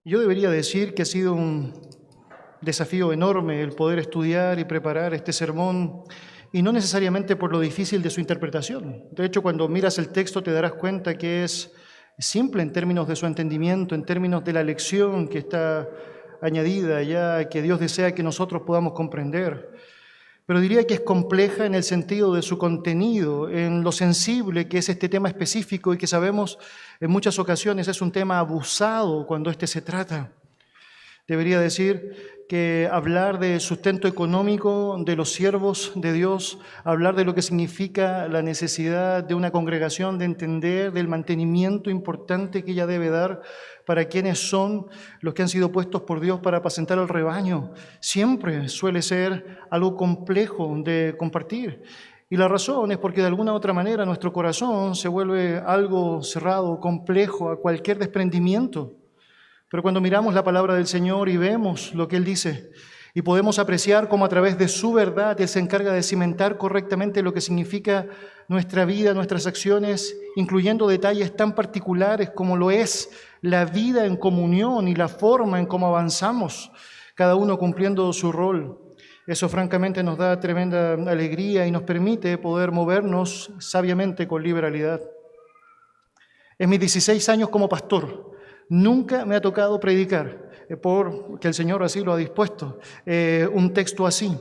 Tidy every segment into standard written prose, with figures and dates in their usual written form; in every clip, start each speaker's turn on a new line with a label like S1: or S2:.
S1: Yo debería decir que ha sido un desafío enorme el poder estudiar y preparar este sermón, y no necesariamente por lo difícil de su interpretación. De hecho, cuando miras el texto te darás cuenta que es simple en términos de su entendimiento, en términos de la lección que está añadida ya, que Dios desea que nosotros podamos comprender. Pero diría que es compleja en el sentido de su contenido, en lo sensible que es este tema específico y que sabemos en muchas ocasiones es un tema abusado cuando se trata. Debería decir que hablar de sustento económico de los siervos de Dios, hablar de lo que significa la necesidad de una congregación de entender del mantenimiento importante que ella debe dar para quienes son los que han sido puestos por Dios para apacentar al rebaño, siempre suele ser algo complejo de compartir. Y la razón es porque de alguna u otra manera nuestro corazón se vuelve algo cerrado, complejo a cualquier desprendimiento. Pero cuando miramos la palabra del Señor y vemos lo que Él dice, y podemos apreciar cómo a través de su verdad Él se encarga de cimentar correctamente lo que significa nuestra vida, nuestras acciones, incluyendo detalles tan particulares como lo es la vida en comunión y la forma en cómo avanzamos, cada uno cumpliendo su rol. Eso francamente nos da tremenda alegría y nos permite poder movernos sabiamente con liberalidad. En mis 16 años como pastor, nunca me ha tocado predicar, porque el Señor así lo ha dispuesto, un texto así.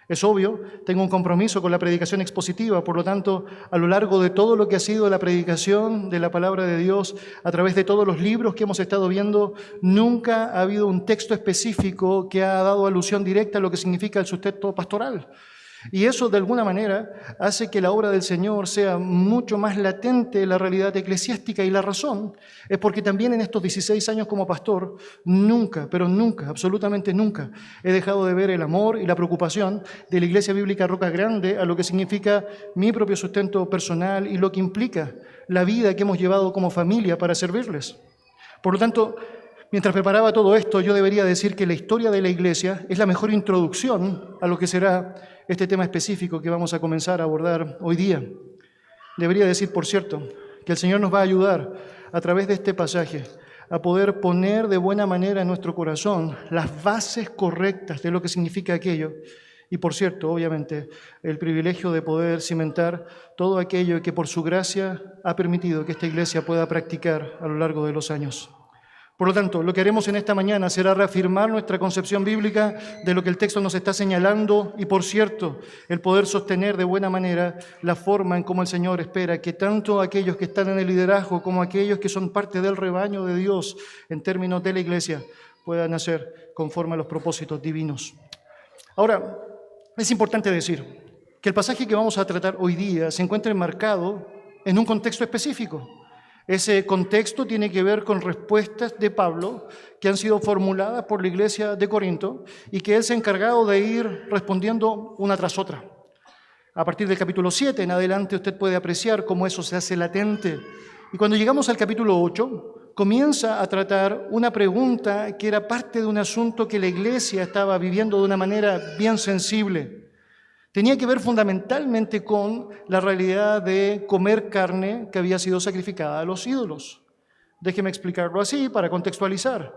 S1: Es obvio, tengo un compromiso con la predicación expositiva, por lo tanto, a lo largo de todo lo que ha sido la predicación de la palabra de Dios, a través de todos los libros que hemos estado viendo, nunca ha habido un texto específico que ha dado alusión directa a lo que significa el sustento pastoral. Y eso, de alguna manera, hace que la obra del Señor sea mucho más latente en la realidad eclesiástica. Y la razón es porque también en estos 16 años como pastor, nunca, pero nunca, absolutamente nunca, he dejado de ver el amor y la preocupación de la Iglesia Bíblica Roca Grande a lo que significa mi propio sustento personal y lo que implica la vida que hemos llevado como familia para servirles. Por lo tanto, mientras preparaba todo esto, yo debería decir que la historia de la Iglesia es la mejor introducción a lo que será este tema específico que vamos a comenzar a abordar hoy día. Debería decir, por cierto, que el Señor nos va a ayudar a través de este pasaje a poder poner de buena manera en nuestro corazón las bases correctas de lo que significa aquello. Y por cierto, obviamente, el privilegio de poder cimentar todo aquello que por su gracia ha permitido que esta iglesia pueda practicar a lo largo de los años. Por lo tanto, lo que haremos en esta mañana será reafirmar nuestra concepción bíblica de lo que el texto nos está señalando y, por cierto, el poder sostener de buena manera la forma en cómo el Señor espera que tanto aquellos que están en el liderazgo como aquellos que son parte del rebaño de Dios en términos de la iglesia puedan hacer conforme a los propósitos divinos. Ahora, es importante decir que el pasaje que vamos a tratar hoy día se encuentra enmarcado en un contexto específico. Ese contexto tiene que ver con respuestas de Pablo que han sido formuladas por la iglesia de Corinto y que él se ha encargado de ir respondiendo una tras otra. A partir del capítulo 7 en adelante usted puede apreciar cómo eso se hace latente. Y cuando llegamos al capítulo 8, comienza a tratar una pregunta que era parte de un asunto que la iglesia estaba viviendo de una manera bien sensible. Tenía que ver fundamentalmente con la realidad de comer carne que había sido sacrificada a los ídolos. Déjeme explicarlo así para contextualizar.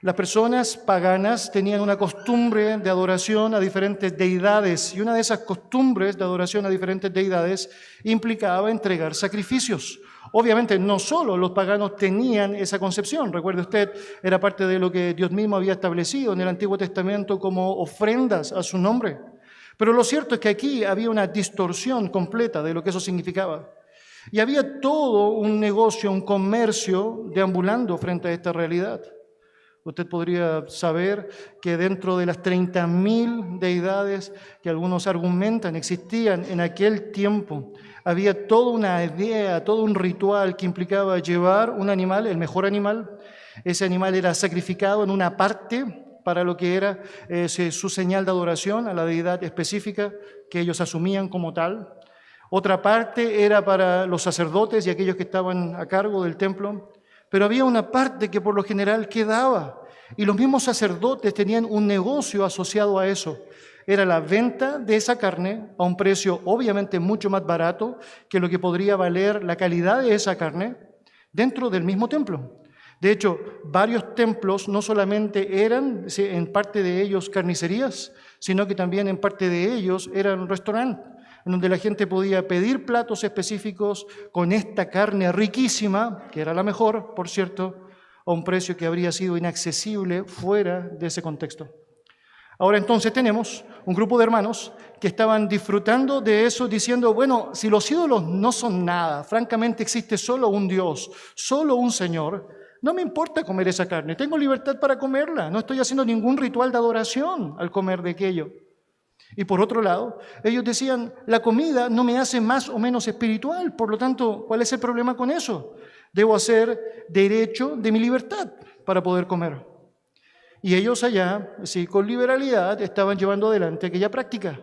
S1: Las personas paganas tenían una costumbre de adoración a diferentes deidades y una de esas costumbres de adoración a diferentes deidades implicaba entregar sacrificios. Obviamente no solo los paganos tenían esa concepción, recuerde usted, era parte de lo que Dios mismo había establecido en el Antiguo Testamento como ofrendas a su nombre. Pero lo cierto es que aquí había una distorsión completa de lo que eso significaba. Y había todo un negocio, un comercio deambulando frente a esta realidad. Usted podría saber que dentro de las 30.000 deidades que algunos argumentan existían en aquel tiempo, había toda una idea, todo un ritual que implicaba llevar un animal, el mejor animal. Ese animal era sacrificado en una parte para lo que era su señal de adoración a la deidad específica que ellos asumían como tal. Otra parte era para los sacerdotes y aquellos que estaban a cargo del templo, pero había una parte que por lo general quedaba, y los mismos sacerdotes tenían un negocio asociado a eso. Era la venta de esa carne a un precio obviamente mucho más barato que lo que podría valer la calidad de esa carne dentro del mismo templo. De hecho, varios templos no solamente eran en parte de ellos carnicerías, sino que también en parte de ellos eran restaurantes, en donde la gente podía pedir platos específicos con esta carne riquísima, que era la mejor, por cierto, a un precio que habría sido inaccesible fuera de ese contexto. Ahora entonces tenemos un grupo de hermanos que estaban disfrutando de eso, diciendo, bueno, si los ídolos no son nada, francamente existe solo un Dios, solo un Señor, no me importa comer esa carne, tengo libertad para comerla, no estoy haciendo ningún ritual de adoración al comer de aquello. Y por otro lado, ellos decían, la comida no me hace más o menos espiritual, por lo tanto, ¿cuál es el problema con eso? Debo hacer derecho de mi libertad para poder comer. Y ellos allá, sí, con liberalidad, estaban llevando adelante aquella práctica.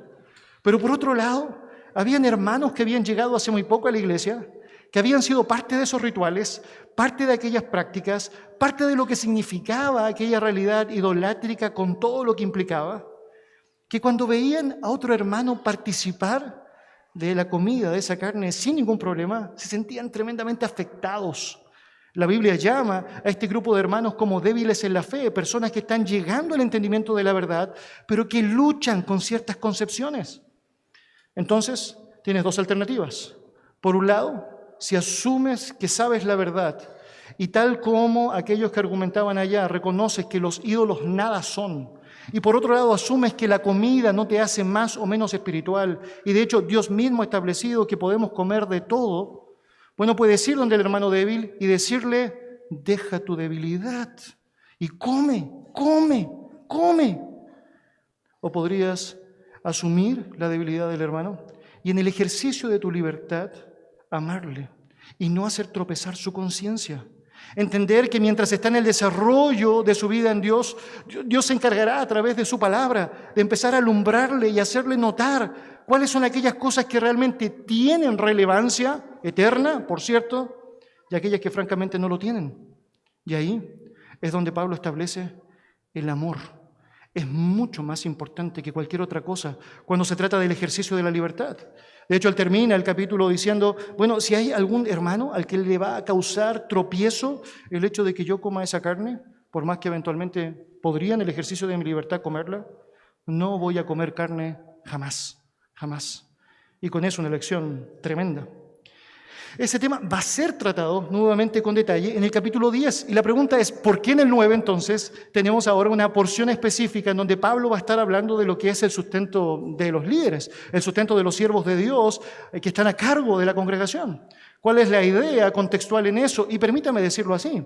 S1: Pero por otro lado, habían hermanos que habían llegado hace muy poco a la iglesia, que habían sido parte de esos rituales, parte de aquellas prácticas, parte de lo que significaba aquella realidad idolátrica con todo lo que implicaba, que cuando veían a otro hermano participar de la comida, de esa carne, sin ningún problema, se sentían tremendamente afectados. La Biblia llama a este grupo de hermanos como débiles en la fe, personas que están llegando al entendimiento de la verdad, pero que luchan con ciertas concepciones. Entonces, tienes dos alternativas. Por un lado, si asumes que sabes la verdad y tal como aquellos que argumentaban allá, reconoces que los ídolos nada son, y por otro lado asumes que la comida no te hace más o menos espiritual, y de hecho Dios mismo ha establecido que podemos comer de todo, bueno, puedes ir donde el hermano débil y decirle, deja tu debilidad y come. O podrías asumir la debilidad del hermano y en el ejercicio de tu libertad amarle y no hacer tropezar su conciencia. Entender que mientras está en el desarrollo de su vida en Dios, Dios se encargará a través de su palabra de empezar a alumbrarle y hacerle notar cuáles son aquellas cosas que realmente tienen relevancia eterna, por cierto, y aquellas que francamente no lo tienen. Y ahí es donde Pablo establece el amor. Es mucho más importante que cualquier otra cosa cuando se trata del ejercicio de la libertad. De hecho, él termina el capítulo diciendo, bueno, si hay algún hermano al que le va a causar tropiezo el hecho de que yo coma esa carne, por más que eventualmente podría en el ejercicio de mi libertad comerla, no voy a comer carne jamás. Y con eso una lección tremenda. Ese tema va a ser tratado nuevamente con detalle en el capítulo 10. Y la pregunta es, ¿por qué en el 9 entonces tenemos ahora una porción específica en donde Pablo va a estar hablando de lo que es el sustento de los líderes, el sustento de los siervos de Dios que están a cargo de la congregación? ¿Cuál es la idea contextual en eso? Y permítame decirlo así.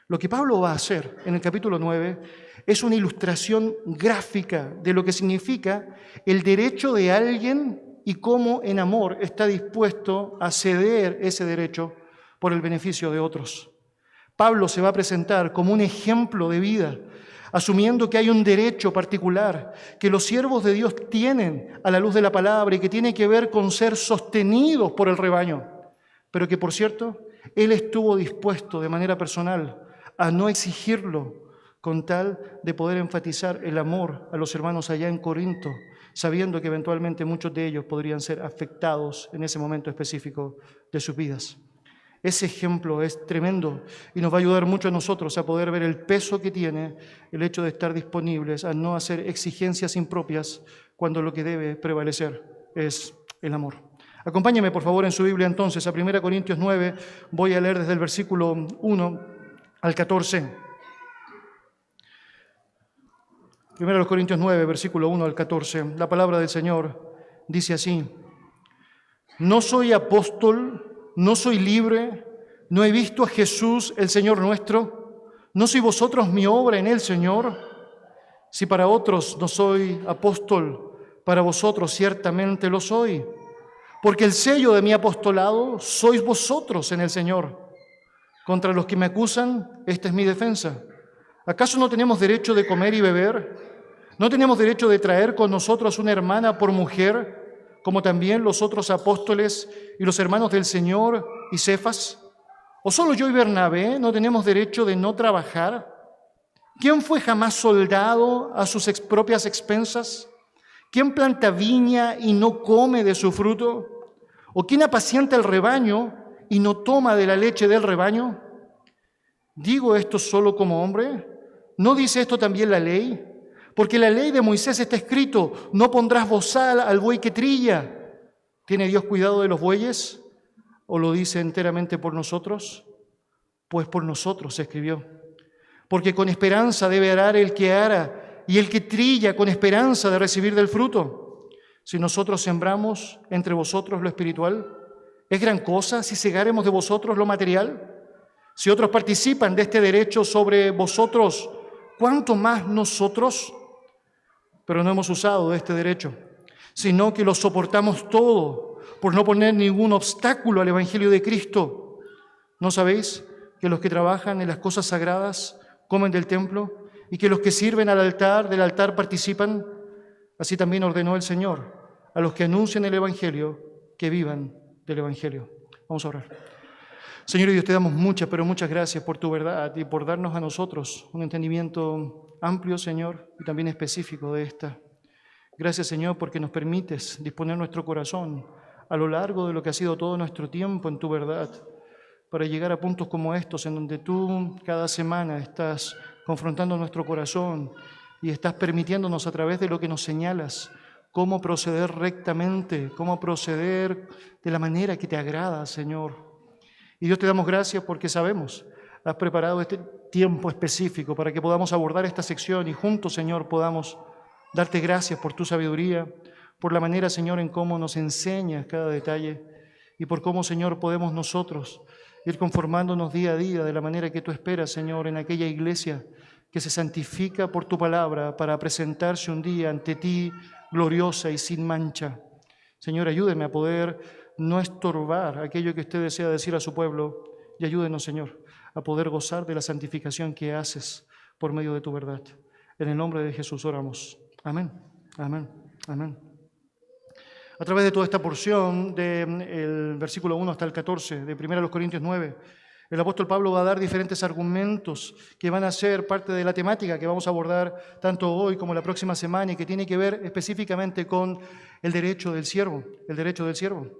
S1: Lo que Pablo va a hacer en el capítulo 9 es una ilustración gráfica de lo que significa el derecho de alguien y cómo en amor está dispuesto a ceder ese derecho por el beneficio de otros. Pablo se va a presentar como un ejemplo de vida, asumiendo que hay un derecho particular que los siervos de Dios tienen a la luz de la palabra y que tiene que ver con ser sostenidos por el rebaño, pero que, por cierto, él estuvo dispuesto de manera personal a no exigirlo con tal de poder enfatizar el amor a los hermanos allá en Corinto, sabiendo que eventualmente muchos de ellos podrían ser afectados en ese momento específico de sus vidas. Ese ejemplo es tremendo y nos va a ayudar mucho a nosotros a poder ver el peso que tiene el hecho de estar disponibles a no hacer exigencias impropias cuando lo que debe prevalecer es el amor. Acompáñeme por favor en su Biblia entonces a 1 Corintios 9, voy a leer desde el versículo 1 al 14. 1 Corintios 9, versículo 1 al 14, la palabra del Señor dice así: no soy apóstol, no soy libre, no he visto a Jesús el Señor nuestro, no soy vosotros mi obra en el Señor. Si para otros no soy apóstol, para vosotros ciertamente lo soy, porque el sello de mi apostolado sois vosotros en el Señor. Contra los que me acusan, esta es mi defensa. ¿Acaso no tenemos derecho de comer y beber? ¿No tenemos derecho de traer con nosotros una hermana por mujer, como también los otros apóstoles y los hermanos del Señor y Cefas? ¿O solo yo y Bernabé no tenemos derecho de no trabajar? ¿Quién fue jamás soldado a sus propias expensas? ¿Quién planta viña y no come de su fruto? ¿O quién apacienta el rebaño y no toma de la leche del rebaño? ¿Digo esto solo como hombre? ¿No dice esto también la ley? Porque en la ley de Moisés está escrito, no pondrás bozal al buey que trilla. ¿Tiene Dios cuidado de los bueyes? ¿O lo dice enteramente por nosotros? Pues por nosotros se escribió. Porque con esperanza debe arar el que ara, y el que trilla con esperanza de recibir del fruto. Si nosotros sembramos entre vosotros lo espiritual, ¿es gran cosa si segáremos de vosotros lo material? Si otros participan de este derecho sobre vosotros, ¿cuánto más nosotros? Pero no hemos usado de este derecho, sino que lo soportamos todo por no poner ningún obstáculo al Evangelio de Cristo. ¿No sabéis que los que trabajan en las cosas sagradas comen del templo y que los que sirven del altar participan? Así también ordenó el Señor a los que anuncian el Evangelio que vivan del Evangelio. Vamos a orar. Señor Dios, te damos muchas, pero muchas gracias por tu verdad y por darnos a nosotros un entendimiento amplio, Señor, y también específico de esta. Gracias, Señor, porque nos permites disponer nuestro corazón a lo largo de lo que ha sido todo nuestro tiempo en tu verdad, para llegar a puntos como estos, en donde tú cada semana estás confrontando nuestro corazón y estás permitiéndonos a través de lo que nos señalas cómo proceder rectamente, cómo proceder de la manera que te agrada, Señor. Y Dios, te damos gracias porque sabemos, has preparado este tiempo específico para que podamos abordar esta sección y juntos, Señor, podamos darte gracias por tu sabiduría, por la manera, Señor, en cómo nos enseñas cada detalle y por cómo, Señor, podemos nosotros ir conformándonos día a día de la manera que tú esperas, Señor, en aquella iglesia que se santifica por tu palabra para presentarse un día ante ti gloriosa y sin mancha. Señor, ayúdeme a poder no estorbar aquello que usted desea decir a su pueblo y ayúdenos, Señor, a poder gozar de la santificación que haces por medio de tu verdad. En el nombre de Jesús oramos. Amén, amén, amén. A través de toda esta porción del versículo 1 hasta el 14 de 1 Corintios 9, el apóstol Pablo va a dar diferentes argumentos que van a ser parte de la temática que vamos a abordar tanto hoy como la próxima semana y que tiene que ver específicamente con el derecho del siervo, el derecho del siervo.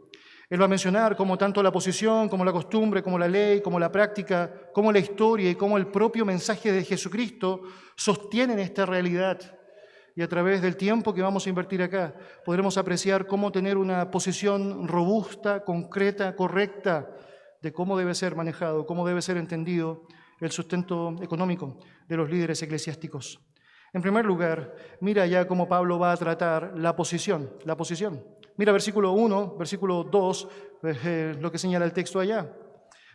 S1: Él va a mencionar cómo tanto la posición, como la costumbre, como la ley, como la práctica, como la historia y como el propio mensaje de Jesucristo sostienen esta realidad. Y a través del tiempo que vamos a invertir acá, podremos apreciar cómo tener una posición robusta, concreta, correcta, de cómo debe ser manejado, cómo debe ser entendido el sustento económico de los líderes eclesiásticos. En primer lugar, mira ya cómo Pablo va a tratar la posición. Mira versículo 1, versículo 2, lo que señala el texto allá.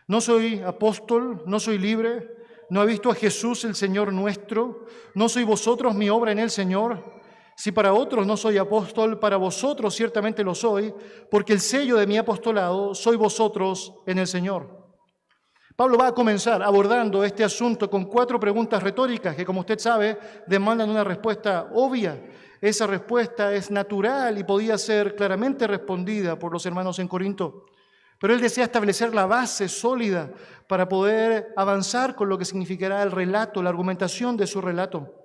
S1: No soy apóstol, no soy libre, no he visto a Jesús el Señor nuestro, no soy vosotros mi obra en el Señor. Si para otros no soy apóstol, para vosotros ciertamente lo soy, porque el sello de mi apostolado soy vosotros en el Señor. Pablo va a comenzar abordando este asunto con 4 preguntas retóricas que, como usted sabe, demandan una respuesta obvia. Esa respuesta es natural y podía ser claramente respondida por los hermanos en Corinto. Pero él desea establecer la base sólida para poder avanzar con lo que significará el relato, la argumentación de su relato.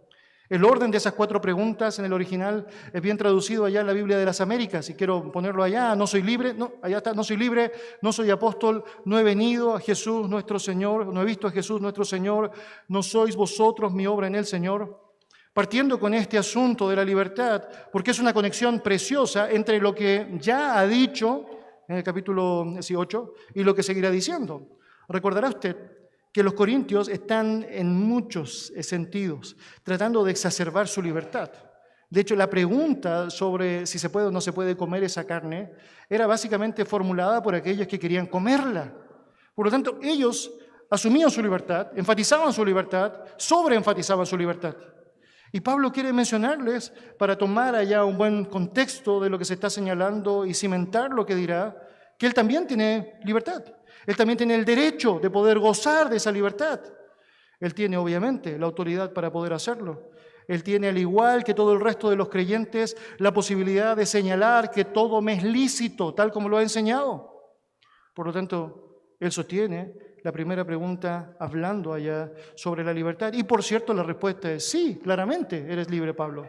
S1: El orden de esas 4 preguntas en el original es bien traducido allá en la Biblia de las Américas. Y quiero ponerlo allá, no soy libre, no, allá está, no soy libre, no soy apóstol, no he venido a Jesús nuestro Señor, no he visto a Jesús nuestro Señor, no sois vosotros mi obra en el Señor. Partiendo con este asunto de la libertad, porque es una conexión preciosa entre lo que ya ha dicho en el capítulo 18 y lo que seguirá diciendo. Recordará usted que los corintios están en muchos sentidos tratando de exacerbar su libertad. De hecho, la pregunta sobre si se puede o no se puede comer esa carne era básicamente formulada por aquellos que querían comerla. Por lo tanto, ellos asumían su libertad, enfatizaban su libertad, sobreenfatizaban su libertad. Y Pablo quiere mencionarles, para tomar allá un buen contexto de lo que se está señalando y cimentar lo que dirá, que él también tiene libertad. Él también tiene el derecho de poder gozar de esa libertad. Él tiene, obviamente, la autoridad para poder hacerlo. Él tiene, al igual que todo el resto de los creyentes, la posibilidad de señalar que todo me es lícito, tal como lo ha enseñado. Por lo tanto, él sostiene la primera pregunta hablando allá sobre la libertad. Y, por cierto, la respuesta es sí, claramente, eres libre, Pablo.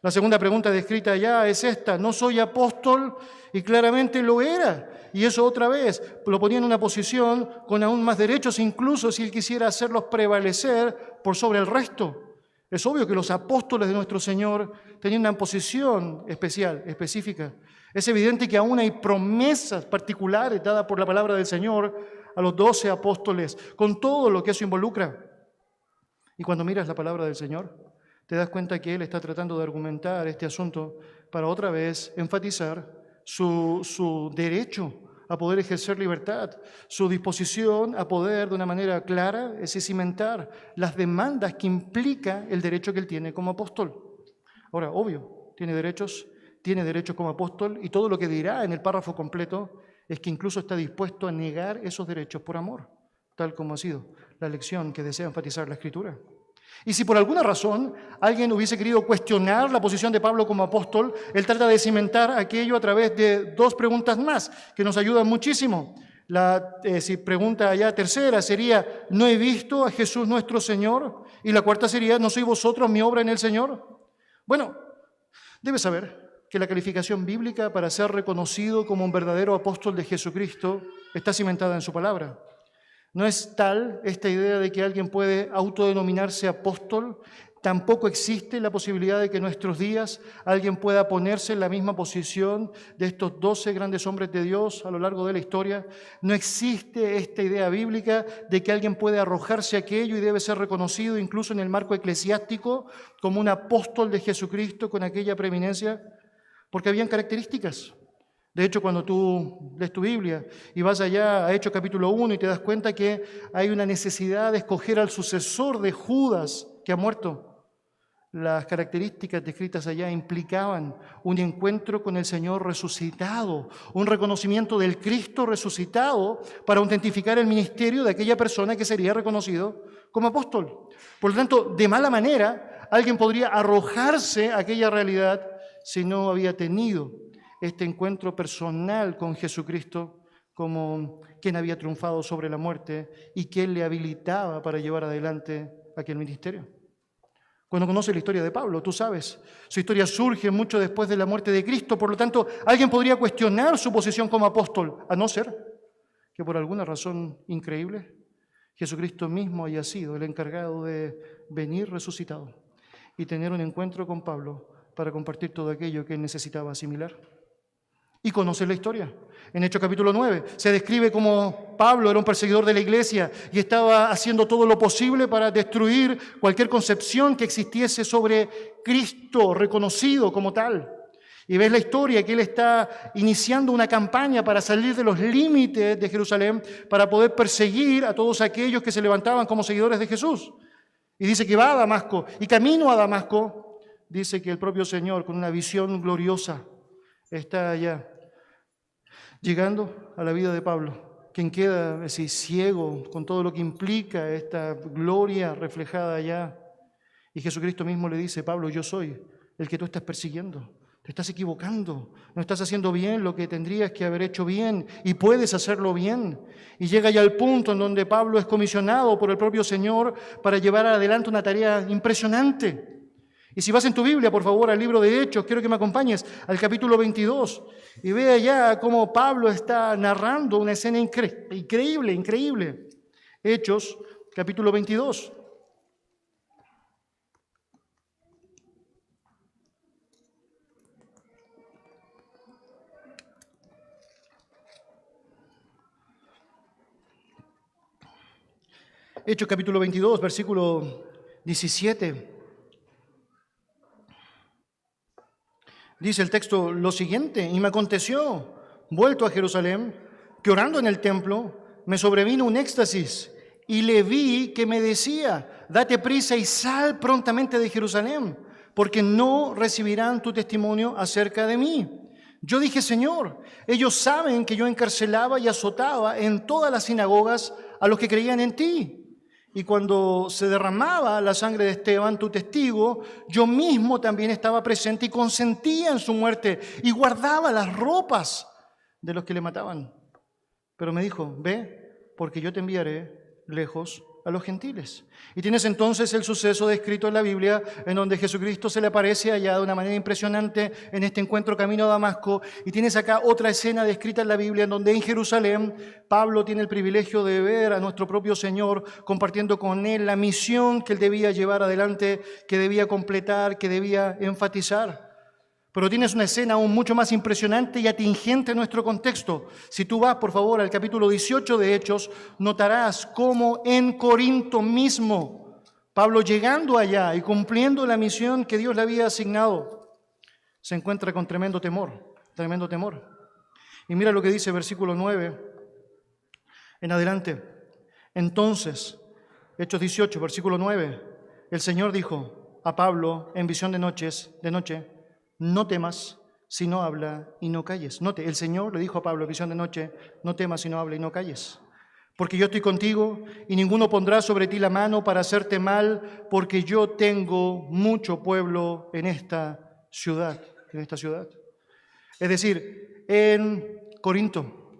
S1: La segunda pregunta descrita allá es esta: ¿no soy apóstol? Y claramente lo era. Y eso otra vez lo ponía en una posición con aún más derechos, incluso si él quisiera hacerlos prevalecer por sobre el resto. Es obvio que los apóstoles de nuestro Señor tenían una posición especial, específica. Es evidente que aún hay promesas particulares dadas por la palabra del Señor a los 12 apóstoles, con todo lo que eso involucra. Y cuando miras la palabra del Señor, te das cuenta que Él está tratando de argumentar este asunto para otra vez enfatizar su derecho a poder ejercer libertad, su disposición a poder de una manera clara cimentar las demandas que implica el derecho que Él tiene como apóstol. Ahora, obvio, tiene derechos como apóstol, y todo lo que dirá en el párrafo completo es que incluso está dispuesto a negar esos derechos por amor, tal como ha sido la lección que desea enfatizar la Escritura. Y si por alguna razón alguien hubiese querido cuestionar la posición de Pablo como apóstol, él trata de cimentar aquello a través de dos preguntas más que nos ayudan muchísimo. La pregunta allá tercera sería: ¿no he visto a Jesús nuestro Señor? Y la cuarta sería: ¿no sois vosotros mi obra en el Señor? Bueno, debes saber que la calificación bíblica para ser reconocido como un verdadero apóstol de Jesucristo está cimentada en su palabra. No es tal esta idea de que alguien puede autodenominarse apóstol. Tampoco existe la posibilidad de que en nuestros días alguien pueda ponerse en la misma posición de estos 12 grandes hombres de Dios a lo largo de la historia. No existe esta idea bíblica de que alguien puede arrojarse a aquello y debe ser reconocido incluso en el marco eclesiástico como un apóstol de Jesucristo con aquella preeminencia, porque habían características. De hecho, cuando tú lees tu Biblia y vas allá a Hechos capítulo 1 y te das cuenta que hay una necesidad de escoger al sucesor de Judas que ha muerto, las características descritas allá implicaban un encuentro con el Señor resucitado, un reconocimiento del Cristo resucitado para autentificar el ministerio de aquella persona que sería reconocido como apóstol. Por lo tanto, de mala manera, alguien podría arrojarse a aquella realidad si no había tenido este encuentro personal con Jesucristo como quien había triunfado sobre la muerte y quien le habilitaba para llevar adelante aquel ministerio. Cuando conoces la historia de Pablo, tú sabes, su historia surge mucho después de la muerte de Cristo, por lo tanto, alguien podría cuestionar su posición como apóstol, a no ser que por alguna razón increíble, Jesucristo mismo haya sido el encargado de venir resucitado y tener un encuentro con Pablo para compartir todo aquello que él necesitaba asimilar. Y conocer la historia. En Hechos capítulo 9 se describe cómo Pablo era un perseguidor de la iglesia y estaba haciendo todo lo posible para destruir cualquier concepción que existiese sobre Cristo reconocido como tal. Y ves la historia que él está iniciando una campaña para salir de los límites de Jerusalén, para poder perseguir a todos aquellos que se levantaban como seguidores de Jesús. Y dice que va a Damasco, y camino a Damasco, dice que el propio Señor, con una visión gloriosa, está allá, llegando a la vida de Pablo, quien queda así ciego con todo lo que implica esta gloria reflejada allá. Y Jesucristo mismo le dice: Pablo, yo soy el que tú estás persiguiendo. Te estás equivocando, no estás haciendo bien lo que tendrías que haber hecho bien y puedes hacerlo bien. Y llega ya al punto en donde Pablo es comisionado por el propio Señor para llevar adelante una tarea impresionante. Y si vas en tu Biblia, por favor, al libro de Hechos, quiero que me acompañes al capítulo 22 y vea ya cómo Pablo está narrando una escena increíble. Hechos, capítulo 22. Hechos, capítulo 22, versículo 17. Dice el texto lo siguiente: y me aconteció, vuelto a Jerusalén, que orando en el templo, me sobrevino un éxtasis, y le vi que me decía: date prisa y sal prontamente de Jerusalén, porque no recibirán tu testimonio acerca de mí. Yo dije: Señor, ellos saben que yo encarcelaba y azotaba en todas las sinagogas a los que creían en ti. Y cuando se derramaba la sangre de Esteban, tu testigo, yo mismo también estaba presente y consentía en su muerte y guardaba las ropas de los que le mataban. Pero me dijo: ve, porque yo te enviaré lejos a los gentiles. Y tienes entonces el suceso descrito en la Biblia, en donde Jesucristo se le aparece allá de una manera impresionante en este encuentro camino a Damasco. Y tienes acá otra escena descrita en la Biblia, en donde en Jerusalén Pablo tiene el privilegio de ver a nuestro propio Señor compartiendo con él la misión que él debía llevar adelante, que debía completar, que debía enfatizar. Pero tienes una escena aún mucho más impresionante y atingente en nuestro contexto. Si tú vas, por favor, al capítulo 18 de Hechos, notarás cómo en Corinto mismo, Pablo llegando allá y cumpliendo la misión que Dios le había asignado, se encuentra con tremendo temor, tremendo temor. Y mira lo que dice versículo 9 en adelante. Entonces, Hechos 18, versículo 9, el Señor dijo a Pablo en visión de noche, no temas, sino habla y no calles. Note, el Señor le dijo a Pablo en visión de noche, no temas, sino habla y no calles. Porque yo estoy contigo y ninguno pondrá sobre ti la mano para hacerte mal, porque yo tengo mucho pueblo en esta ciudad. Es decir, en Corinto,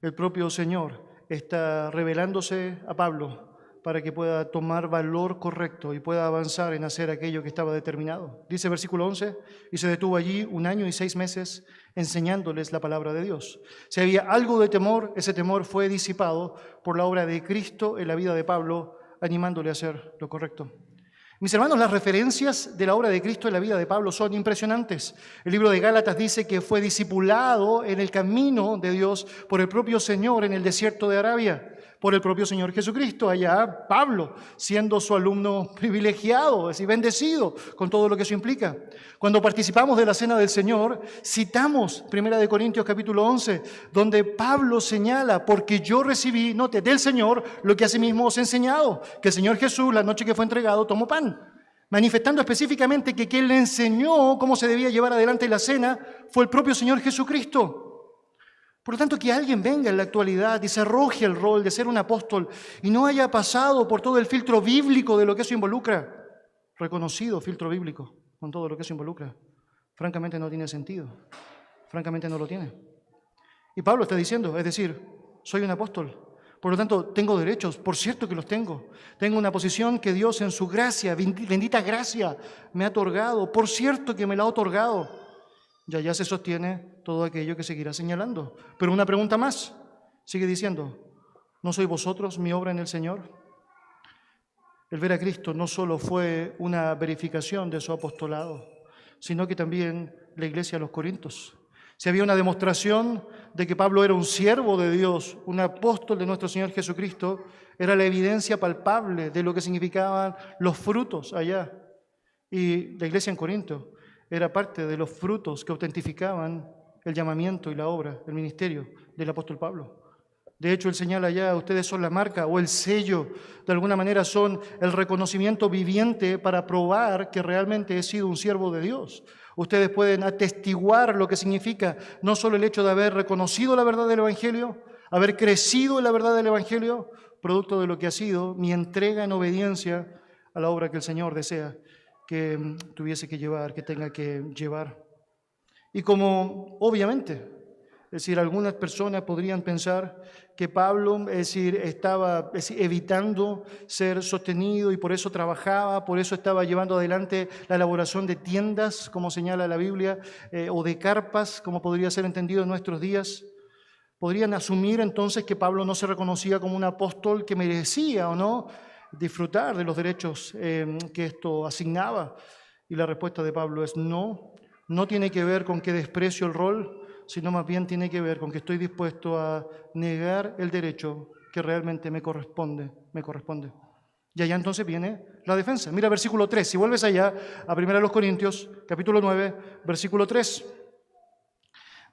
S1: el propio Señor está revelándose a Pablo para que pueda tomar valor correcto y pueda avanzar en hacer aquello que estaba determinado. Dice versículo 11, y se detuvo allí 1 año y 6 meses enseñándoles la palabra de Dios. Si había algo de temor, ese temor fue disipado por la obra de Cristo en la vida de Pablo, animándole a hacer lo correcto. Mis hermanos, las referencias de la obra de Cristo en la vida de Pablo son impresionantes. El libro de Gálatas dice que fue discipulado en el camino de Dios por el propio Señor en el desierto de Arabia, por el propio Señor Jesucristo. Allá Pablo, siendo su alumno privilegiado, es decir, bendecido con todo lo que eso implica. Cuando participamos de la Cena del Señor, citamos 1 Corintios capítulo 11, donde Pablo señala, porque yo recibí, note, del Señor lo que asimismo os he enseñado, que el Señor Jesús, la noche que fue entregado, tomó pan, manifestando específicamente que quien le enseñó cómo se debía llevar adelante la cena fue el propio Señor Jesucristo. Por lo tanto, que alguien venga en la actualidad y se arroje el rol de ser un apóstol y no haya pasado por todo el filtro bíblico de lo que eso involucra, reconocido filtro bíblico con todo lo que eso involucra, francamente no tiene sentido, francamente no lo tiene. Y Pablo está diciendo, es decir, soy un apóstol, por lo tanto tengo derechos, por cierto que los tengo una posición que Dios en su gracia, bendita gracia, me ha otorgado, por cierto que me la ha otorgado. Y allá se sostiene todo aquello que seguirá señalando. Pero una pregunta más, sigue diciendo, ¿no sois vosotros mi obra en el Señor? El ver a Cristo no solo fue una verificación de su apostolado, sino que también la iglesia de los Corintios. Si había una demostración de que Pablo era un siervo de Dios, un apóstol de nuestro Señor Jesucristo, era la evidencia palpable de lo que significaban los frutos allá. Y la iglesia en Corinto era parte de los frutos que autentificaban el llamamiento y la obra, el ministerio del apóstol Pablo. De hecho, él señala ya, ustedes son la marca o el sello, de alguna manera son el reconocimiento viviente para probar que realmente he sido un siervo de Dios. Ustedes pueden atestiguar lo que significa no solo el hecho de haber reconocido la verdad del Evangelio, haber crecido en la verdad del Evangelio, producto de lo que ha sido mi entrega en obediencia a la obra que el Señor desea que tuviese que llevar, que tenga que llevar. Y como obviamente, es decir, algunas personas podrían pensar que Pablo, estaba evitando ser sostenido y por eso trabajaba, por eso estaba llevando adelante la elaboración de tiendas, como señala la Biblia, o de carpas, como podría ser entendido en nuestros días. Podrían asumir entonces que Pablo no se reconocía como un apóstol que merecía o no disfrutar de los derechos que esto asignaba. Y la respuesta de Pablo es no tiene que ver con que desprecio el rol, sino más bien tiene que ver con que estoy dispuesto a negar el derecho que realmente me corresponde. Y allá entonces viene la defensa. Mira versículo 3, si vuelves allá a 1 Corintios, capítulo 9, versículo 3.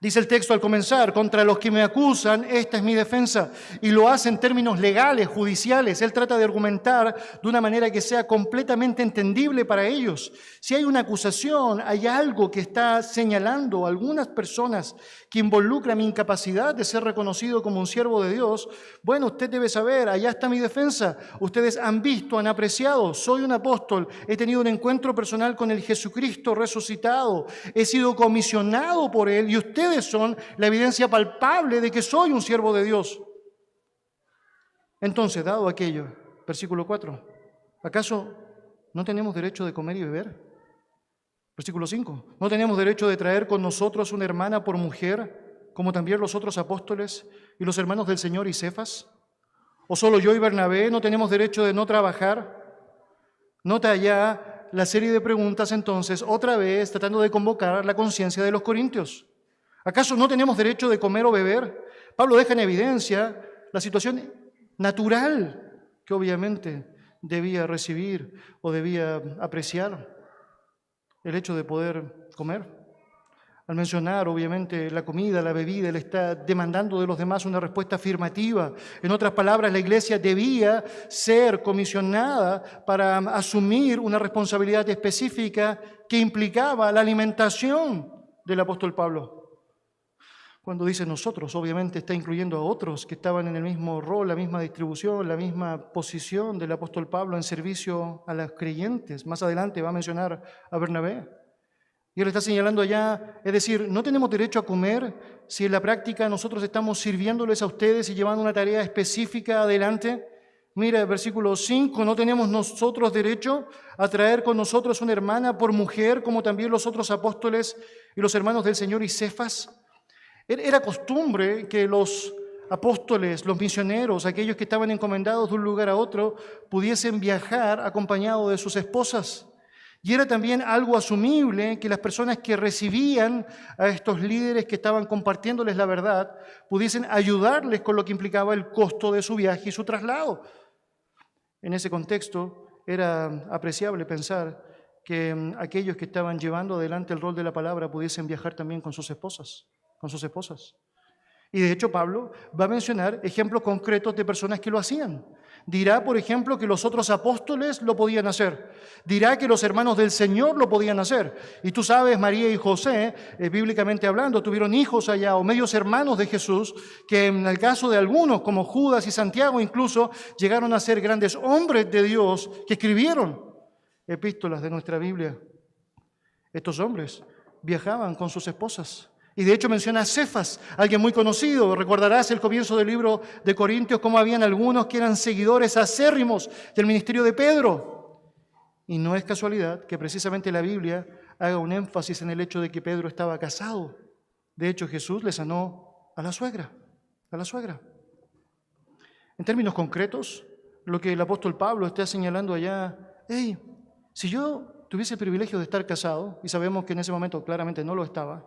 S1: Dice el texto al comenzar, contra los que me acusan, esta es mi defensa. Y lo hace en términos legales, judiciales. Él trata de argumentar de una manera que sea completamente entendible para ellos. Si hay una acusación, hay algo que está señalando a algunas personas que involucra mi incapacidad de ser reconocido como un siervo de Dios, bueno, usted debe saber, allá está mi defensa. Ustedes han visto, han apreciado, soy un apóstol, he tenido un encuentro personal con el Jesucristo resucitado, he sido comisionado por Él y ustedes son la evidencia palpable de que soy un siervo de Dios. Entonces, dado aquello, versículo 4. ¿Acaso no tenemos derecho de comer y beber? Versículo 5. ¿No tenemos derecho de traer con nosotros una hermana por mujer, como también los otros apóstoles y los hermanos del Señor y Cefas? ¿O solo yo y Bernabé no tenemos derecho de no trabajar? Nota allá la serie de preguntas entonces, otra vez tratando de convocar la conciencia de los corintios. ¿Acaso no tenemos derecho de comer o beber? Pablo deja en evidencia la situación natural que obviamente debía recibir o debía apreciar el hecho de poder comer. Al mencionar, obviamente, la comida, la bebida, él está demandando de los demás una respuesta afirmativa. En otras palabras, la iglesia debía ser comisionada para asumir una responsabilidad específica que implicaba la alimentación del apóstol Pablo. Cuando dice nosotros, obviamente está incluyendo a otros que estaban en el mismo rol, la misma distribución, la misma posición del apóstol Pablo en servicio a los creyentes. Más adelante va a mencionar a Bernabé. Y él está señalando allá, es decir, no tenemos derecho a comer si en la práctica nosotros estamos sirviéndoles a ustedes y llevando una tarea específica adelante. Mira, versículo 5, no tenemos nosotros derecho a traer con nosotros una hermana por mujer, como también los otros apóstoles y los hermanos del Señor y Cefas. Era costumbre que los apóstoles, los misioneros, aquellos que estaban encomendados de un lugar a otro, pudiesen viajar acompañados de sus esposas. Y era también algo asumible que las personas que recibían a estos líderes que estaban compartiéndoles la verdad, pudiesen ayudarles con lo que implicaba el costo de su viaje y su traslado. En ese contexto era apreciable pensar que aquellos que estaban llevando adelante el rol de la palabra pudiesen viajar también con sus esposas. Y de hecho Pablo va a mencionar ejemplos concretos de personas que lo hacían. Dirá, por ejemplo, que los otros apóstoles lo podían hacer. Dirá que los hermanos del Señor lo podían hacer. Y tú sabes, María y José, bíblicamente hablando, tuvieron hijos allá o medios hermanos de Jesús, que en el caso de algunos, como Judas y Santiago incluso, llegaron a ser grandes hombres de Dios que escribieron epístolas de nuestra Biblia. Estos hombres viajaban con sus esposas. Y de hecho menciona a Cefas, alguien muy conocido. Recordarás el comienzo del libro de Corintios, cómo habían algunos que eran seguidores acérrimos del ministerio de Pedro. Y no es casualidad que precisamente la Biblia haga un énfasis en el hecho de que Pedro estaba casado. De hecho, Jesús le sanó a la suegra. En términos concretos, lo que el apóstol Pablo está señalando allá, si yo tuviese el privilegio de estar casado, y sabemos que en ese momento claramente no lo estaba,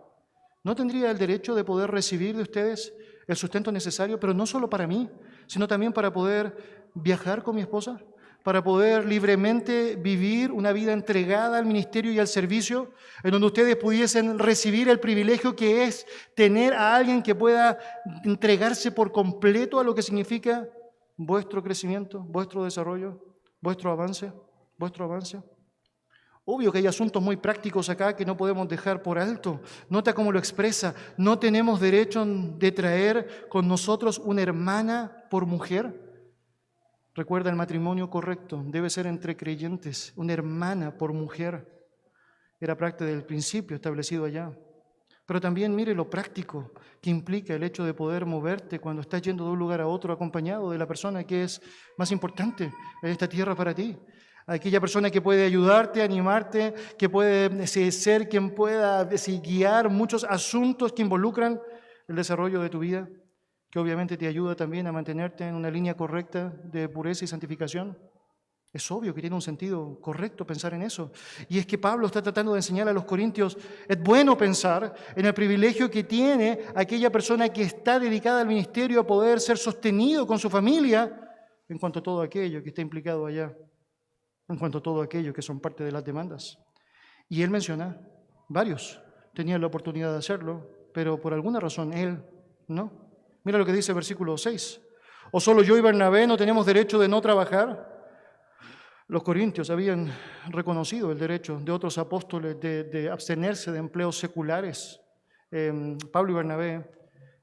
S1: ¿no tendría el derecho de poder recibir de ustedes el sustento necesario, pero no solo para mí, sino también para poder viajar con mi esposa, para poder libremente vivir una vida entregada al ministerio y al servicio, en donde ustedes pudiesen recibir el privilegio que es tener a alguien que pueda entregarse por completo a lo que significa vuestro crecimiento, vuestro desarrollo, vuestro avance? Obvio que hay asuntos muy prácticos acá que no podemos dejar por alto. Nota cómo lo expresa. No tenemos derecho de traer con nosotros una hermana por mujer. Recuerda, el matrimonio correcto debe ser entre creyentes. Una hermana por mujer. Era parte del principio establecido allá. Pero también mire lo práctico que implica el hecho de poder moverte cuando estás yendo de un lugar a otro acompañado de la persona que es más importante en esta tierra para ti. Aquella persona que puede ayudarte, animarte, que puede ser quien pueda guiar muchos asuntos que involucran el desarrollo de tu vida, que obviamente te ayuda también a mantenerte en una línea correcta de pureza y santificación. Es obvio que tiene un sentido correcto pensar en eso. Y es que Pablo está tratando de enseñar a los corintios, es bueno pensar en el privilegio que tiene aquella persona que está dedicada al ministerio a poder ser sostenido con su familia en cuanto a todo aquello que está implicado allá, en cuanto a todo aquello que son parte de las demandas. Y él menciona, varios tenían la oportunidad de hacerlo, pero por alguna razón él no. Mira lo que dice el versículo 6. ¿O solo yo y Bernabé no tenemos derecho de no trabajar? Los corintios habían reconocido el derecho de otros apóstoles de abstenerse de empleos seculares. Pablo y Bernabé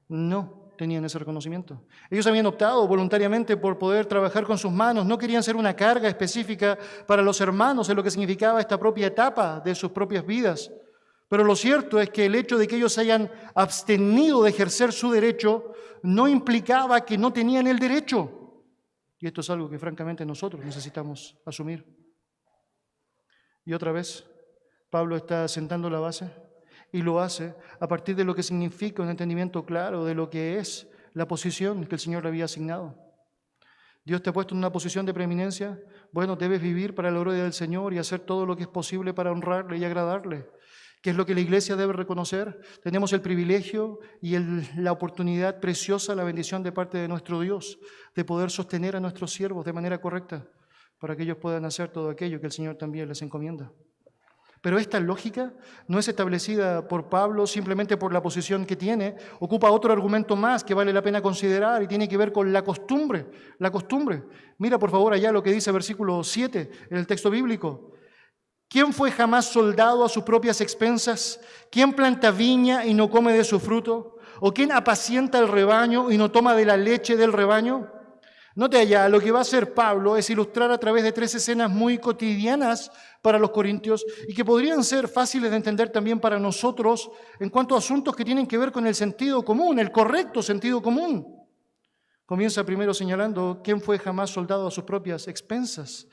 S1: no tenían ese reconocimiento. Ellos habían optado voluntariamente por poder trabajar con sus manos, no querían ser una carga específica para los hermanos en lo que significaba esta propia etapa de sus propias vidas. Pero lo cierto es que el hecho de que ellos hayan abstenido de ejercer su derecho no implicaba que no tenían el derecho. Y esto es algo que francamente nosotros necesitamos asumir. Y otra vez, Pablo está sentando la base y lo hace a partir de lo que significa un entendimiento claro de lo que es la posición que el Señor le había asignado. Dios te ha puesto en una posición de preeminencia. Bueno, debes vivir para la gloria del Señor y hacer todo lo que es posible para honrarle y agradarle. ¿Qué es lo que la iglesia debe reconocer? Tenemos el privilegio y la oportunidad preciosa, la bendición de parte de nuestro Dios, de poder sostener a nuestros siervos de manera correcta, para que ellos puedan hacer todo aquello que el Señor también les encomienda. Pero esta lógica no es establecida por Pablo simplemente por la posición que tiene, ocupa otro argumento más que vale la pena considerar y tiene que ver con la costumbre. La costumbre. Mira por favor allá lo que dice versículo 7 en el texto bíblico. ¿Quién fue jamás soldado a sus propias expensas? ¿Quién planta viña y no come de su fruto? ¿O quién apacienta el rebaño y no toma de la leche del rebaño? Note allá, lo que va a hacer Pablo es ilustrar a través de 3 escenas muy cotidianas para los corintios y que podrían ser fáciles de entender también para nosotros en cuanto a asuntos que tienen que ver con el sentido común, el correcto sentido común. Comienza primero señalando quién fue jamás soldado a sus propias expensas.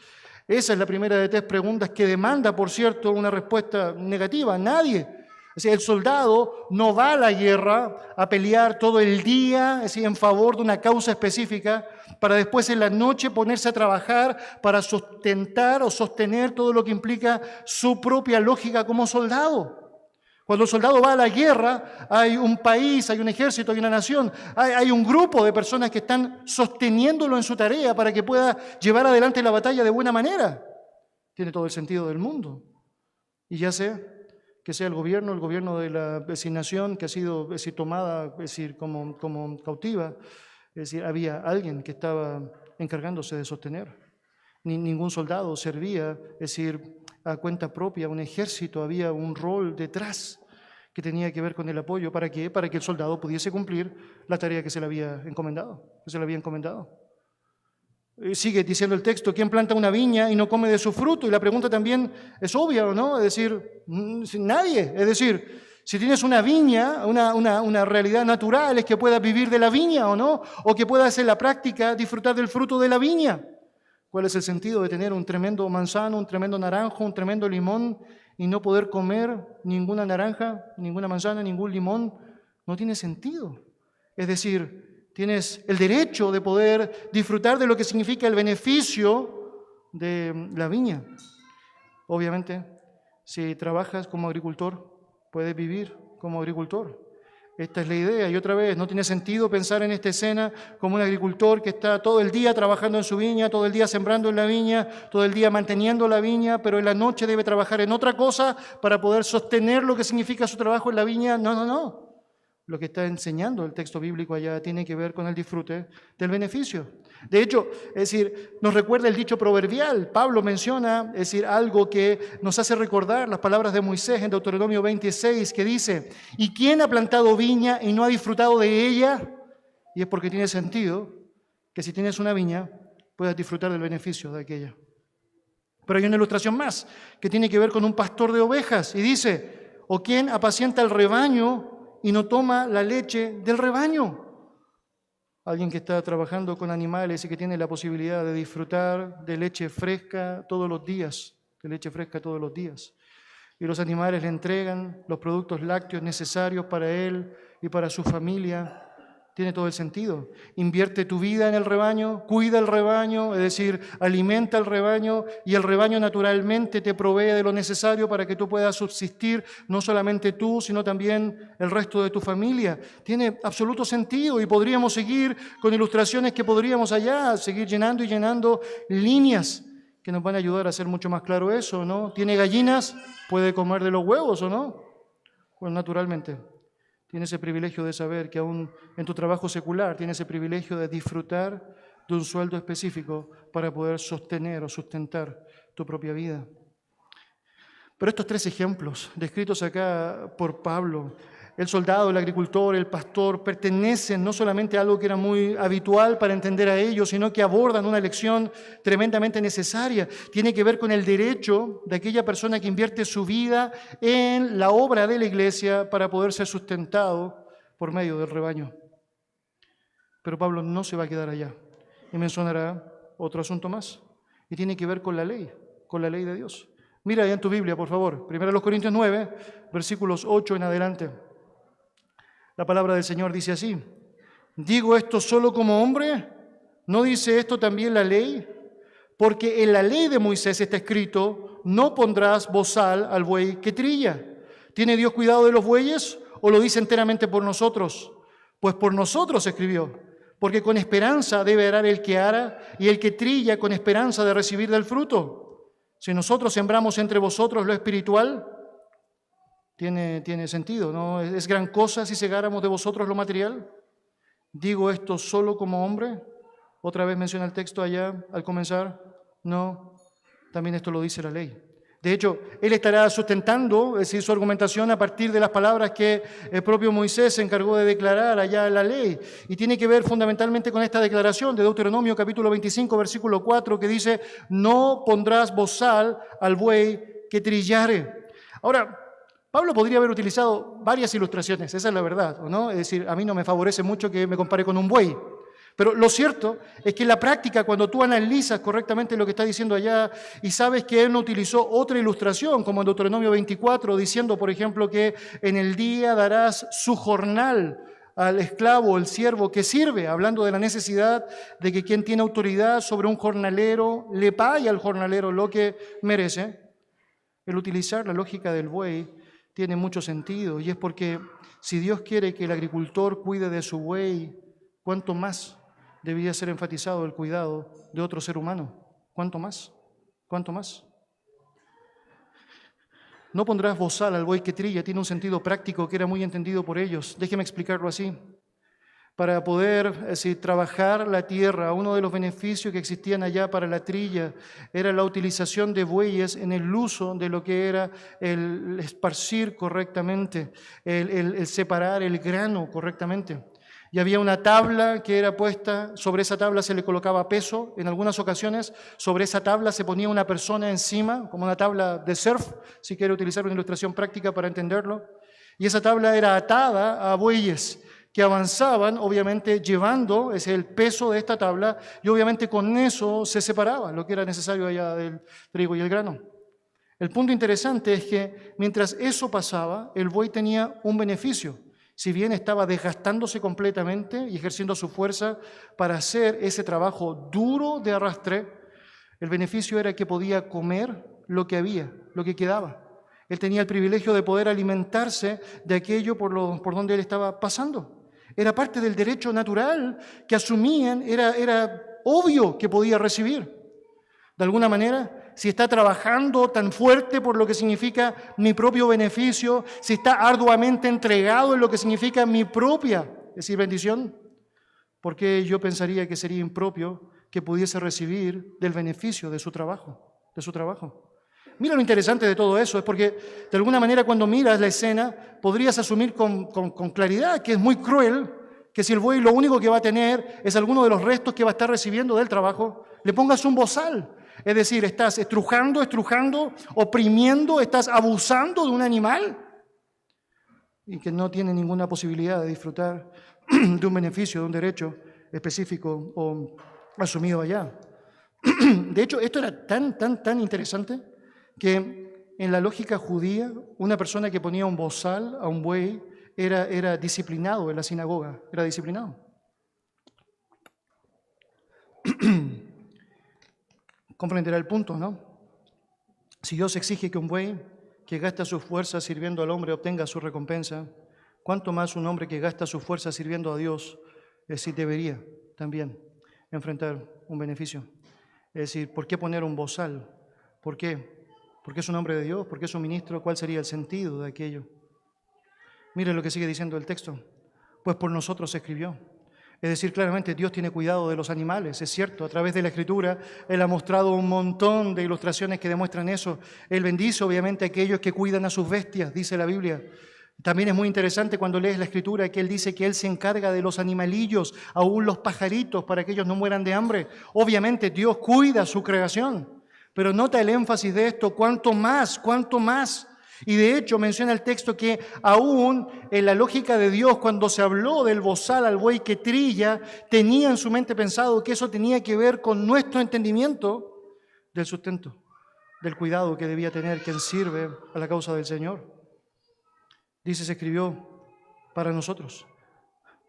S1: Esa es la primera de 3 preguntas que demanda, por cierto, una respuesta negativa. Nadie. Es decir, el soldado no va a la guerra a pelear todo el día, es decir, en favor de una causa específica, para después en la noche ponerse a trabajar para sustentar o sostener todo lo que implica su propia lógica como soldado. Cuando el soldado va a la guerra, hay un país, hay un ejército, hay una nación, hay un grupo de personas que están sosteniéndolo en su tarea para que pueda llevar adelante la batalla de buena manera. Tiene todo el sentido del mundo. Y ya sea que sea el gobierno de la nación que ha sido tomada como cautiva, es decir, había alguien que estaba encargándose de sostener. Ningún soldado servía, es decir, a cuenta propia, un ejército, había un rol detrás que tenía que ver con el apoyo. ¿Para qué? Para que el soldado pudiese cumplir la tarea que se le había encomendado. Sigue diciendo el texto, ¿quién planta una viña y no come de su fruto? Y la pregunta también es obvia, ¿no? Es decir, nadie. Es decir, si tienes una viña, una realidad natural es que puedas vivir de la viña o no, o que puedas en la práctica disfrutar del fruto de la viña. ¿Cuál es el sentido de tener un tremendo manzano, un tremendo naranjo, un tremendo limón y no poder comer ninguna naranja, ninguna manzana, ningún limón? No tiene sentido. Es decir, tienes el derecho de poder disfrutar de lo que significa el beneficio de la viña. Obviamente, si trabajas como agricultor, puedes vivir como agricultor. Esta es la idea. Y otra vez, no tiene sentido pensar en esta escena como un agricultor que está todo el día trabajando en su viña, todo el día sembrando en la viña, todo el día manteniendo la viña, pero en la noche debe trabajar en otra cosa para poder sostener lo que significa su trabajo en la viña. No. Lo que está enseñando el texto bíblico allá tiene que ver con el disfrute del beneficio. De hecho, es decir, nos recuerda el dicho proverbial. Pablo menciona, es decir, algo que nos hace recordar las palabras de Moisés en Deuteronomio 26, que dice, ¿y quién ha plantado viña y no ha disfrutado de ella? Y es porque tiene sentido que si tienes una viña, puedas disfrutar del beneficio de aquella. Pero hay una ilustración más, que tiene que ver con un pastor de ovejas, y dice, ¿o quién apacienta el rebaño y no toma la leche del rebaño? Alguien que está trabajando con animales y que tiene la posibilidad de disfrutar de leche fresca todos los días, Y los animales le entregan los productos lácteos necesarios para él y para su familia. Tiene todo el sentido. Invierte tu vida en el rebaño, cuida el rebaño, es decir, alimenta el rebaño y el rebaño naturalmente te provee de lo necesario para que tú puedas subsistir, no solamente tú, sino también el resto de tu familia. Tiene absoluto sentido y podríamos seguir con ilustraciones que podríamos allá seguir llenando y llenando líneas que nos van a ayudar a hacer mucho más claro eso, ¿no? ¿Tiene gallinas? ¿Puede comer de los huevos o no? Pues naturalmente. Tienes el privilegio de saber que aún en tu trabajo secular tienes el privilegio de disfrutar de un sueldo específico para poder sostener o sustentar tu propia vida. Pero estos 3 ejemplos descritos acá por Pablo, el soldado, el agricultor, el pastor, pertenecen no solamente a algo que era muy habitual para entender a ellos, sino que abordan una lección tremendamente necesaria. Tiene que ver con el derecho de aquella persona que invierte su vida en la obra de la iglesia para poder ser sustentado por medio del rebaño. Pero Pablo no se va a quedar allá y mencionará otro asunto más, y tiene que ver con la ley de Dios. Mira allá en tu Biblia, por favor, 1 Corintios 9, versículos 8 en adelante. La palabra del Señor dice así: ¿digo esto solo como hombre? ¿No dice esto también la ley? Porque en la ley de Moisés está escrito: no pondrás bozal al buey que trilla. ¿Tiene Dios cuidado de los bueyes o lo dice enteramente por nosotros? Pues por nosotros escribió, porque con esperanza debe arar el que ara y el que trilla con esperanza de recibir del fruto. Si nosotros sembramos entre vosotros lo espiritual, tiene sentido, ¿no? ¿Es gran cosa si segáramos de vosotros lo material? ¿Digo esto solo como hombre? Otra vez menciona el texto allá al comenzar. No, también esto lo dice la ley. De hecho, él estará sustentando, es decir, su argumentación a partir de las palabras que el propio Moisés se encargó de declarar allá en la ley. Y tiene que ver fundamentalmente con esta declaración de Deuteronomio capítulo 25, versículo 4, que dice: no pondrás bozal al buey que trillare. Ahora, Pablo podría haber utilizado varias ilustraciones, esa es la verdad, ¿no? Es decir, a mí no me favorece mucho que me compare con un buey. Pero lo cierto es que en la práctica, cuando tú analizas correctamente lo que está diciendo allá y sabes que él no utilizó otra ilustración, como en Deuteronomio 24, diciendo, por ejemplo, que en el día darás su jornal al esclavo, el siervo que sirve, hablando de la necesidad de que quien tiene autoridad sobre un jornalero le pague al jornalero lo que merece. El utilizar la lógica del buey tiene mucho sentido, y es porque si Dios quiere que el agricultor cuide de su buey, ¿cuánto más debería ser enfatizado el cuidado de otro ser humano? ¿Cuánto más? ¿Cuánto más? No pondrás bozal al buey que trilla, tiene un sentido práctico que era muy entendido por ellos. Déjeme explicarlo así. Para poder trabajar la tierra, uno de los beneficios que existían allá para la trilla era la utilización de bueyes en el uso de lo que era el esparcir correctamente, el separar el grano correctamente. Y había una tabla que era puesta, sobre esa tabla se le colocaba peso, en algunas ocasiones sobre esa tabla se ponía una persona encima, como una tabla de surf, si quiere utilizar una ilustración práctica para entenderlo, y esa tabla era atada a bueyes que avanzaban, obviamente llevando el peso de esta tabla, y obviamente con eso se separaba lo que era necesario allá del trigo y el grano. El punto interesante es que mientras eso pasaba, el buey tenía un beneficio. Si bien estaba desgastándose completamente y ejerciendo su fuerza para hacer ese trabajo duro de arrastre, el beneficio era que podía comer lo que había, lo que quedaba. Él tenía el privilegio de poder alimentarse de aquello por donde él estaba pasando. Era parte del derecho natural que asumían, era obvio que podía recibir. De alguna manera, si está trabajando tan fuerte por lo que significa mi propio beneficio, si está arduamente entregado en lo que significa mi propia, es decir, bendición, ¿por qué yo pensaría que sería impropio que pudiese recibir del beneficio de su trabajo? Mira lo interesante de todo eso, es porque de alguna manera cuando miras la escena podrías asumir con claridad que es muy cruel que si el buey lo único que va a tener es alguno de los restos que va a estar recibiendo del trabajo, le pongas un bozal. Es decir, estás estrujando, oprimiendo, estás abusando de un animal y que no tiene ninguna posibilidad de disfrutar de un beneficio, de un derecho específico o asumido allá. De hecho, esto era tan interesante que en la lógica judía, una persona que ponía un bozal a un buey era disciplinado en la sinagoga, era disciplinado. Comprenderá el punto, ¿no? Si Dios exige que un buey que gasta sus fuerzas sirviendo al hombre obtenga su recompensa, ¿cuánto más un hombre que gasta sus fuerzas sirviendo a Dios debería también enfrentar un beneficio? Es decir, ¿por qué poner un bozal? ¿Por qué? ¿Porque es un hombre de Dios? ¿Porque es un ministro? ¿Cuál sería el sentido de aquello? Mire lo que sigue diciendo el texto. Pues por nosotros se escribió. Es decir, claramente Dios tiene cuidado de los animales, es cierto. A través de la Escritura, Él ha mostrado un montón de ilustraciones que demuestran eso. Él bendice, obviamente, a aquellos que cuidan a sus bestias, dice la Biblia. También es muy interesante cuando lees la Escritura que Él dice que Él se encarga de los animalillos, aún los pajaritos, para que ellos no mueran de hambre. Obviamente, Dios cuida su creación. Pero nota el énfasis de esto, ¿cuánto más? Y de hecho menciona el texto que aún en la lógica de Dios, cuando se habló del bozal al buey que trilla, tenía en su mente pensado que eso tenía que ver con nuestro entendimiento del sustento, del cuidado que debía tener quien sirve a la causa del Señor. Dice, se escribió para nosotros.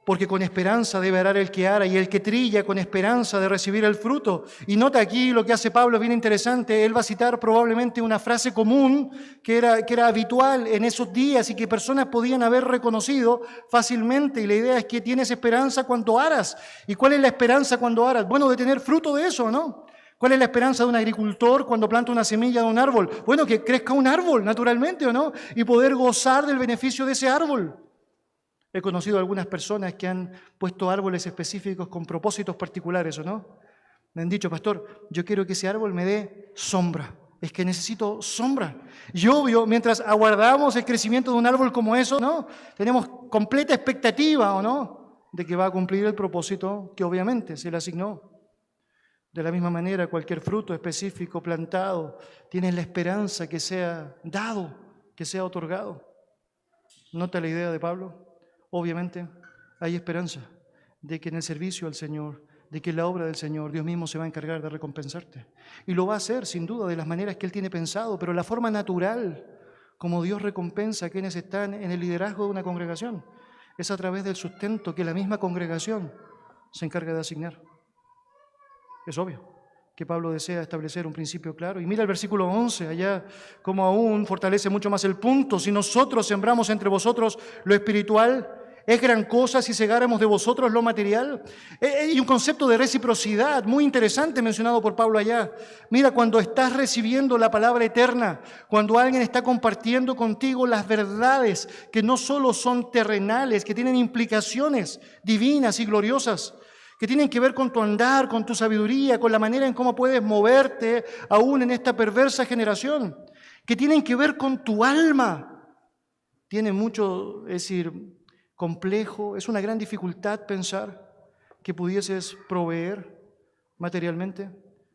S1: Porque con esperanza debe arar el que ara y el que trilla con esperanza de recibir el fruto. Y nota aquí lo que hace Pablo, es bien interesante. Él va a citar probablemente una frase común que era habitual en esos días y que personas podían haber reconocido fácilmente. Y la idea es que tienes esperanza cuando aras. ¿Y cuál es la esperanza cuando aras? Bueno, de tener fruto de eso, ¿no? ¿Cuál es la esperanza de un agricultor cuando planta una semilla de un árbol? Bueno, que crezca un árbol, naturalmente, ¿o no? Y poder gozar del beneficio de ese árbol. He conocido a algunas personas que han puesto árboles específicos con propósitos particulares, ¿o no? Me han dicho, pastor, yo quiero que ese árbol me dé sombra. Es que necesito sombra. Y obvio, mientras aguardamos el crecimiento de un árbol como eso, ¿no? Tenemos completa expectativa, ¿o no?, de que va a cumplir el propósito que obviamente se le asignó. De la misma manera, cualquier fruto específico plantado tiene la esperanza que sea dado, que sea otorgado. ¿Nota la idea de Pablo? Obviamente hay esperanza de que en el servicio al Señor, de que en la obra del Señor, Dios mismo se va a encargar de recompensarte. Y lo va a hacer, sin duda, de las maneras que Él tiene pensado, pero la forma natural como Dios recompensa a quienes están en el liderazgo de una congregación es a través del sustento que la misma congregación se encarga de asignar. Es obvio que Pablo desea establecer un principio claro. Y mira el versículo 11, allá como aún fortalece mucho más el punto. Si nosotros sembramos entre vosotros lo espiritual, ¿es gran cosa si segáramos de vosotros lo material? Y un concepto de reciprocidad muy interesante mencionado por Pablo allá. Mira, cuando estás recibiendo la palabra eterna, cuando alguien está compartiendo contigo las verdades que no solo son terrenales, que tienen implicaciones divinas y gloriosas, que tienen que ver con tu andar, con tu sabiduría, con la manera en cómo puedes moverte aún en esta perversa generación, que tienen que ver con tu alma. Tiene mucho, es decir, complejo, es una gran dificultad pensar que pudieses proveer materialmente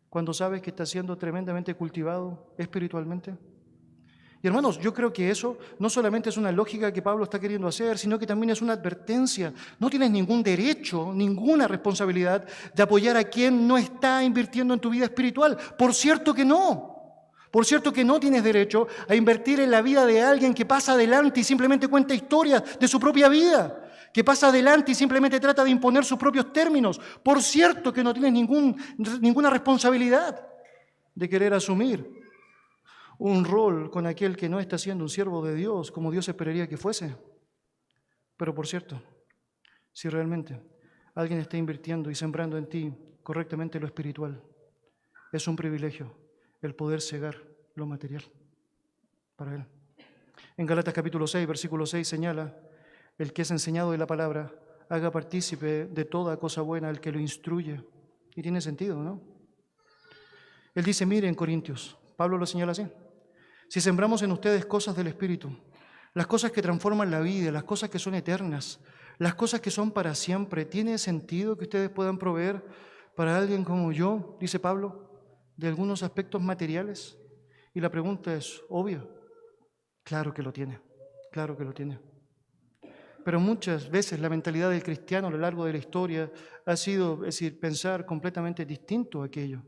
S1: cuando sabes que estás siendo tremendamente cultivado espiritualmente. Y hermanos, yo creo que eso no solamente es una lógica que Pablo está queriendo hacer, sino que también es una advertencia. No tienes ningún derecho, ninguna responsabilidad de apoyar a quien no está invirtiendo en tu vida espiritual. Por cierto que no. Por cierto que no tienes derecho a invertir en la vida de alguien que pasa adelante y simplemente cuenta historias de su propia vida, que pasa adelante y simplemente trata de imponer sus propios términos. Por cierto que no tienes ninguna responsabilidad de querer asumir un rol con aquel que no está siendo un siervo de Dios como Dios esperaría que fuese. Pero por cierto, si realmente alguien está invirtiendo y sembrando en ti correctamente lo espiritual, es un privilegio el poder cegar lo material para él. En Gálatas capítulo 6, versículo 6 señala, el que es enseñado de la palabra, haga partícipe de toda cosa buena al que lo instruye. Y tiene sentido, ¿no? Él dice, miren Corintios, Pablo lo señala así, si sembramos en ustedes cosas del Espíritu, las cosas que transforman la vida, las cosas que son eternas, las cosas que son para siempre, ¿tiene sentido que ustedes puedan proveer para alguien como yo, dice Pablo, de algunos aspectos materiales? Y la pregunta es obvia. Claro que lo tiene, claro que lo tiene. Pero muchas veces la mentalidad del cristiano a lo largo de la historia ha sido, es decir, pensar completamente distinto a aquello.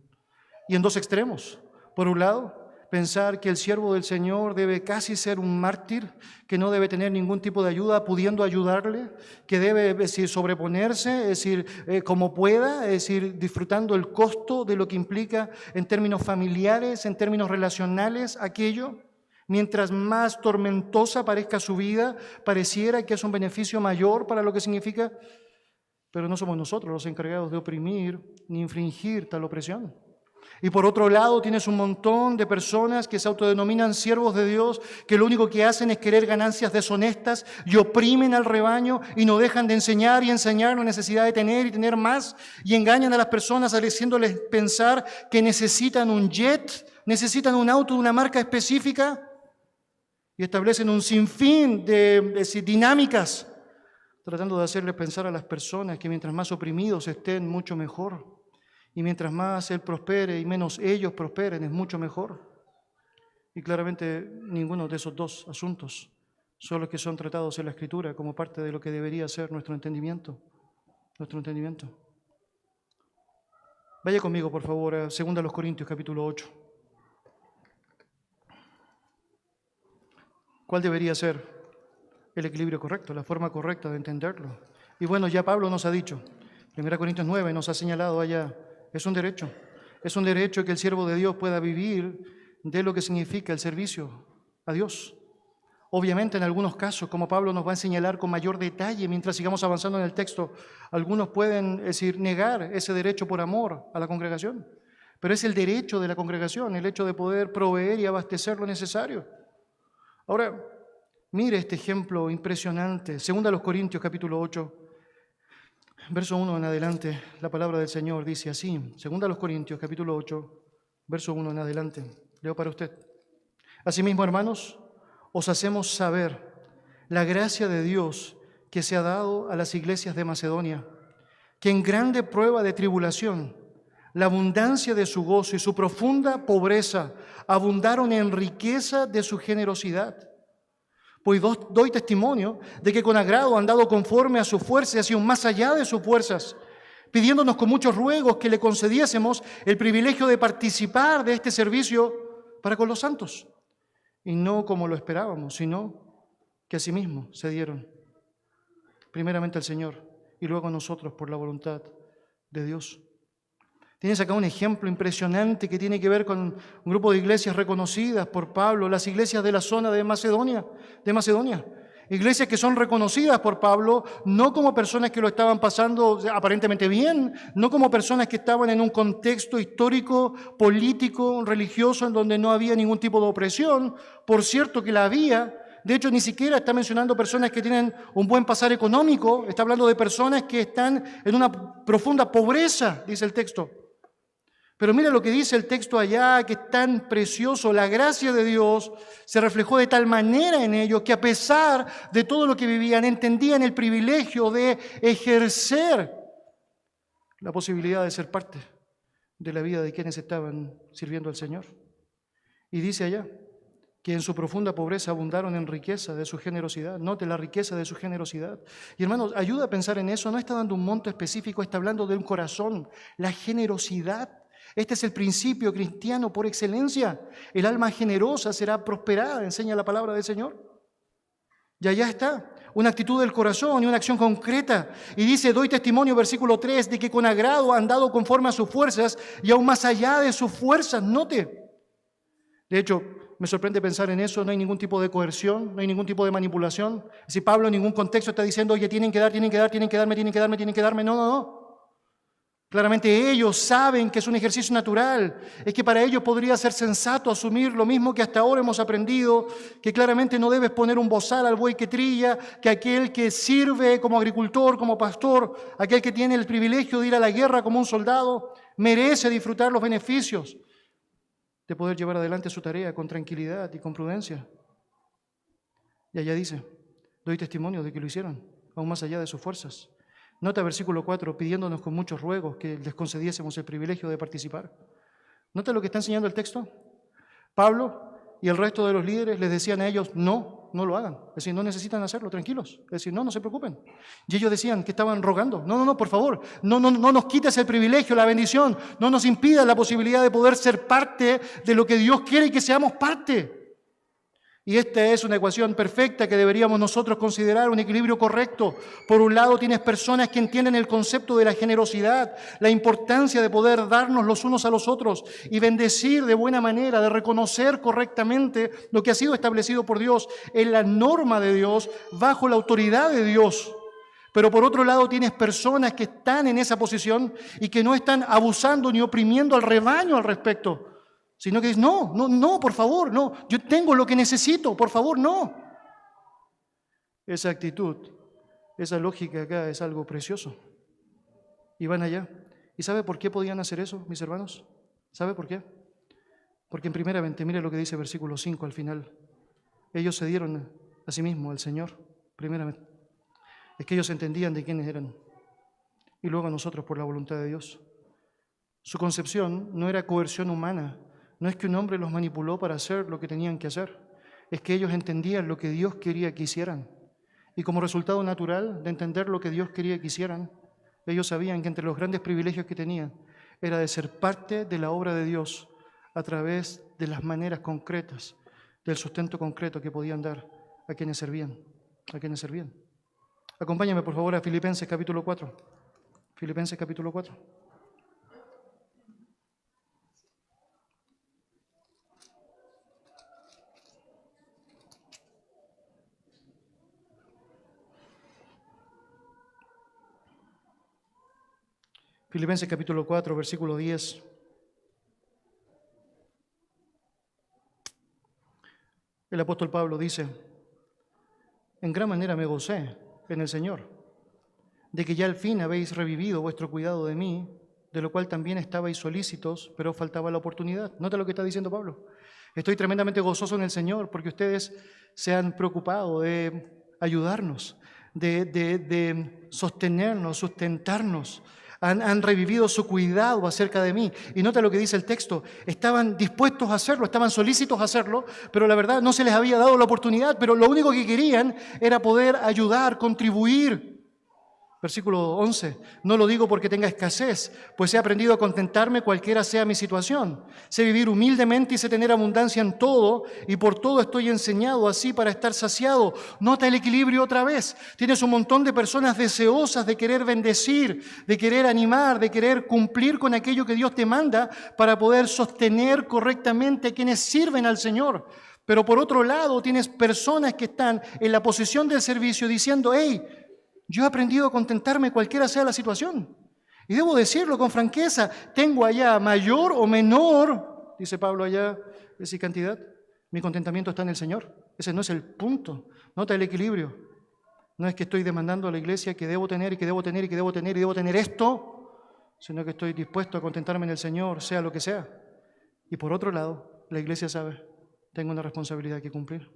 S1: Y en dos extremos. Por un lado, pensar que el siervo del Señor debe casi ser un mártir, que no debe tener ningún tipo de ayuda, pudiendo ayudarle, que debe, es decir, sobreponerse, es decir, como pueda, es decir, disfrutando el costo de lo que implica en términos familiares, en términos relacionales, aquello. Mientras más tormentosa parezca su vida, pareciera que es un beneficio mayor para lo que significa, pero no somos nosotros los encargados de oprimir ni infringir tal opresión. Y por otro lado tienes un montón de personas que se autodenominan siervos de Dios, que lo único que hacen es querer ganancias deshonestas y oprimen al rebaño y no dejan de enseñar y enseñar la necesidad de tener y tener más, y engañan a las personas haciéndoles pensar que necesitan un jet, necesitan un auto de una marca específica, y establecen un sinfín de dinámicas tratando de hacerles pensar a las personas que mientras más oprimidos estén, mucho mejor. Y mientras más él prospere y menos ellos prosperen, es mucho mejor. Y claramente ninguno de esos dos asuntos son los que son tratados en la Escritura como parte de lo que debería ser nuestro entendimiento. Nuestro entendimiento. Vaya conmigo, por favor, a 2 Corintios, capítulo 8. ¿Cuál debería ser el equilibrio correcto, la forma correcta de entenderlo? Y bueno, ya Pablo nos ha dicho, 1 Corintios 9 nos ha señalado allá, es un derecho que el siervo de Dios pueda vivir de lo que significa el servicio a Dios. Obviamente, en algunos casos, como Pablo nos va a señalar con mayor detalle mientras sigamos avanzando en el texto, algunos pueden negar ese derecho por amor a la congregación, pero es el derecho de la congregación, el hecho de poder proveer y abastecer lo necesario. Ahora, mire este ejemplo impresionante, 2 Corintios capítulo 8, verso 1 en adelante, la palabra del Señor dice así, 2 Corintios capítulo 8, verso 1 en adelante, leo para usted. Asimismo, hermanos, os hacemos saber la gracia de Dios que se ha dado a las iglesias de Macedonia, que en grande prueba de tribulación, la abundancia de su gozo y su profunda pobreza abundaron en riqueza de su generosidad. Pues doy testimonio de que con agrado han dado conforme a su fuerza y aún más allá de sus fuerzas, pidiéndonos con muchos ruegos que le concediésemos el privilegio de participar de este servicio para con los santos. Y no como lo esperábamos, sino que asimismo se dieron, primeramente al Señor y luego a nosotros por la voluntad de Dios. Tienes acá un ejemplo impresionante que tiene que ver con un grupo de iglesias reconocidas por Pablo, las iglesias de la zona de Macedonia. Iglesias que son reconocidas por Pablo no como personas que lo estaban pasando aparentemente bien, no como personas que estaban en un contexto histórico, político, religioso, en donde no había ningún tipo de opresión. Por cierto que la había. De hecho, ni siquiera está mencionando personas que tienen un buen pasar económico, está hablando de personas que están en una profunda pobreza, dice el texto. Pero mira lo que dice el texto allá, que es tan precioso. La gracia de Dios se reflejó de tal manera en ellos que a pesar de todo lo que vivían, entendían el privilegio de ejercer la posibilidad de ser parte de la vida de quienes estaban sirviendo al Señor. Y dice allá que en su profunda pobreza abundaron en riqueza de su generosidad. Note la riqueza de su generosidad. Y hermanos, ayuda a pensar en eso. No está dando un monto específico, está hablando de un corazón, la generosidad. Este es el principio cristiano por excelencia. El alma generosa será prosperada, enseña la palabra del Señor. Y allá está, una actitud del corazón y una acción concreta. Y dice, doy testimonio, versículo 3, de que con agrado han dado conforme a sus fuerzas y aún más allá de sus fuerzas. Note. De hecho, me sorprende pensar en eso, no hay ningún tipo de coerción, no hay ningún tipo de manipulación. Si Pablo en ningún contexto está diciendo, oye, tienen que darme, no. Claramente ellos saben que es un ejercicio natural, es que para ellos podría ser sensato asumir lo mismo que hasta ahora hemos aprendido, que claramente no debes poner un bozal al buey que trilla, que aquel que sirve como agricultor, como pastor, aquel que tiene el privilegio de ir a la guerra como un soldado, merece disfrutar los beneficios de poder llevar adelante su tarea con tranquilidad y con prudencia. Y allá dice, doy testimonio de que lo hicieron, aún más allá de sus fuerzas. Nota versículo 4, pidiéndonos con muchos ruegos que les concediésemos el privilegio de participar. ¿Nota lo que está enseñando el texto? Pablo y el resto de los líderes les decían a ellos, no lo hagan. Es decir, no necesitan hacerlo, tranquilos. Es decir, no se preocupen. Y ellos decían que estaban rogando, no, por favor, no nos quites el privilegio, la bendición, no nos impidas la posibilidad de poder ser parte de lo que Dios quiere que seamos parte. Y esta es una ecuación perfecta que deberíamos nosotros considerar un equilibrio correcto. Por un lado tienes personas que entienden el concepto de la generosidad, la importancia de poder darnos los unos a los otros y bendecir de buena manera, de reconocer correctamente lo que ha sido establecido por Dios en la norma de Dios, bajo la autoridad de Dios. Pero por otro lado tienes personas que están en esa posición y que no están abusando ni oprimiendo al rebaño al respecto. Sino que dices, no, por favor, no, yo tengo lo que necesito, por favor, no. Esa actitud, esa lógica acá es algo precioso. Y van allá. ¿Y sabe por qué podían hacer eso, mis hermanos? ¿Sabe por qué? Porque primeramente, mire lo que dice versículo 5 al final. Ellos se dieron a sí mismos al Señor, primeramente. Es que ellos entendían de quiénes eran. Y luego a nosotros por la voluntad de Dios. Su concepción no era coerción humana, No es que un hombre los manipuló para hacer lo que tenían que hacer, es que ellos entendían lo que Dios quería que hicieran. Y como resultado natural de entender lo que Dios quería que hicieran, ellos sabían que entre los grandes privilegios que tenían era de ser parte de la obra de Dios a través de las maneras concretas, del sustento concreto que podían dar a quienes servían. Acompáñame, por favor, a Filipenses capítulo 4. Filipenses capítulo 4. Filipenses capítulo 4, versículo 10. El apóstol Pablo dice: en gran manera me gocé en el Señor, de que ya al fin habéis revivido vuestro cuidado de mí, de lo cual también estabais solícitos, pero os faltaba la oportunidad. Nota lo que está diciendo Pablo. Estoy tremendamente gozoso en el Señor porque ustedes se han preocupado de ayudarnos, de sostenernos, sustentarnos. Han revivido su cuidado acerca de mí. Y nota lo que dice el texto. Estaban dispuestos a hacerlo, estaban solícitos a hacerlo, pero la verdad no se les había dado la oportunidad, pero lo único que querían era poder ayudar, contribuir. Versículo 11, no lo digo porque tenga escasez, pues he aprendido a contentarme cualquiera sea mi situación. Sé vivir humildemente y sé tener abundancia en todo, y por todo estoy enseñado así para estar saciado. Nota el equilibrio otra vez. Tienes un montón de personas deseosas de querer bendecir, de querer animar, de querer cumplir con aquello que Dios te manda para poder sostener correctamente a quienes sirven al Señor. Pero por otro lado, tienes personas que están en la posición del servicio diciendo: hey, yo he aprendido a contentarme cualquiera sea la situación. Y debo decirlo con franqueza, tengo allá mayor o menor, dice Pablo allá, esa cantidad, mi contentamiento está en el Señor. Ese no es el punto. Nota el equilibrio. No es que estoy demandando a la iglesia que debo tener y que debo tener y que debo tener y debo tener esto, sino que estoy dispuesto a contentarme en el Señor, sea lo que sea. Y por otro lado, la iglesia sabe, tengo una responsabilidad que cumplir.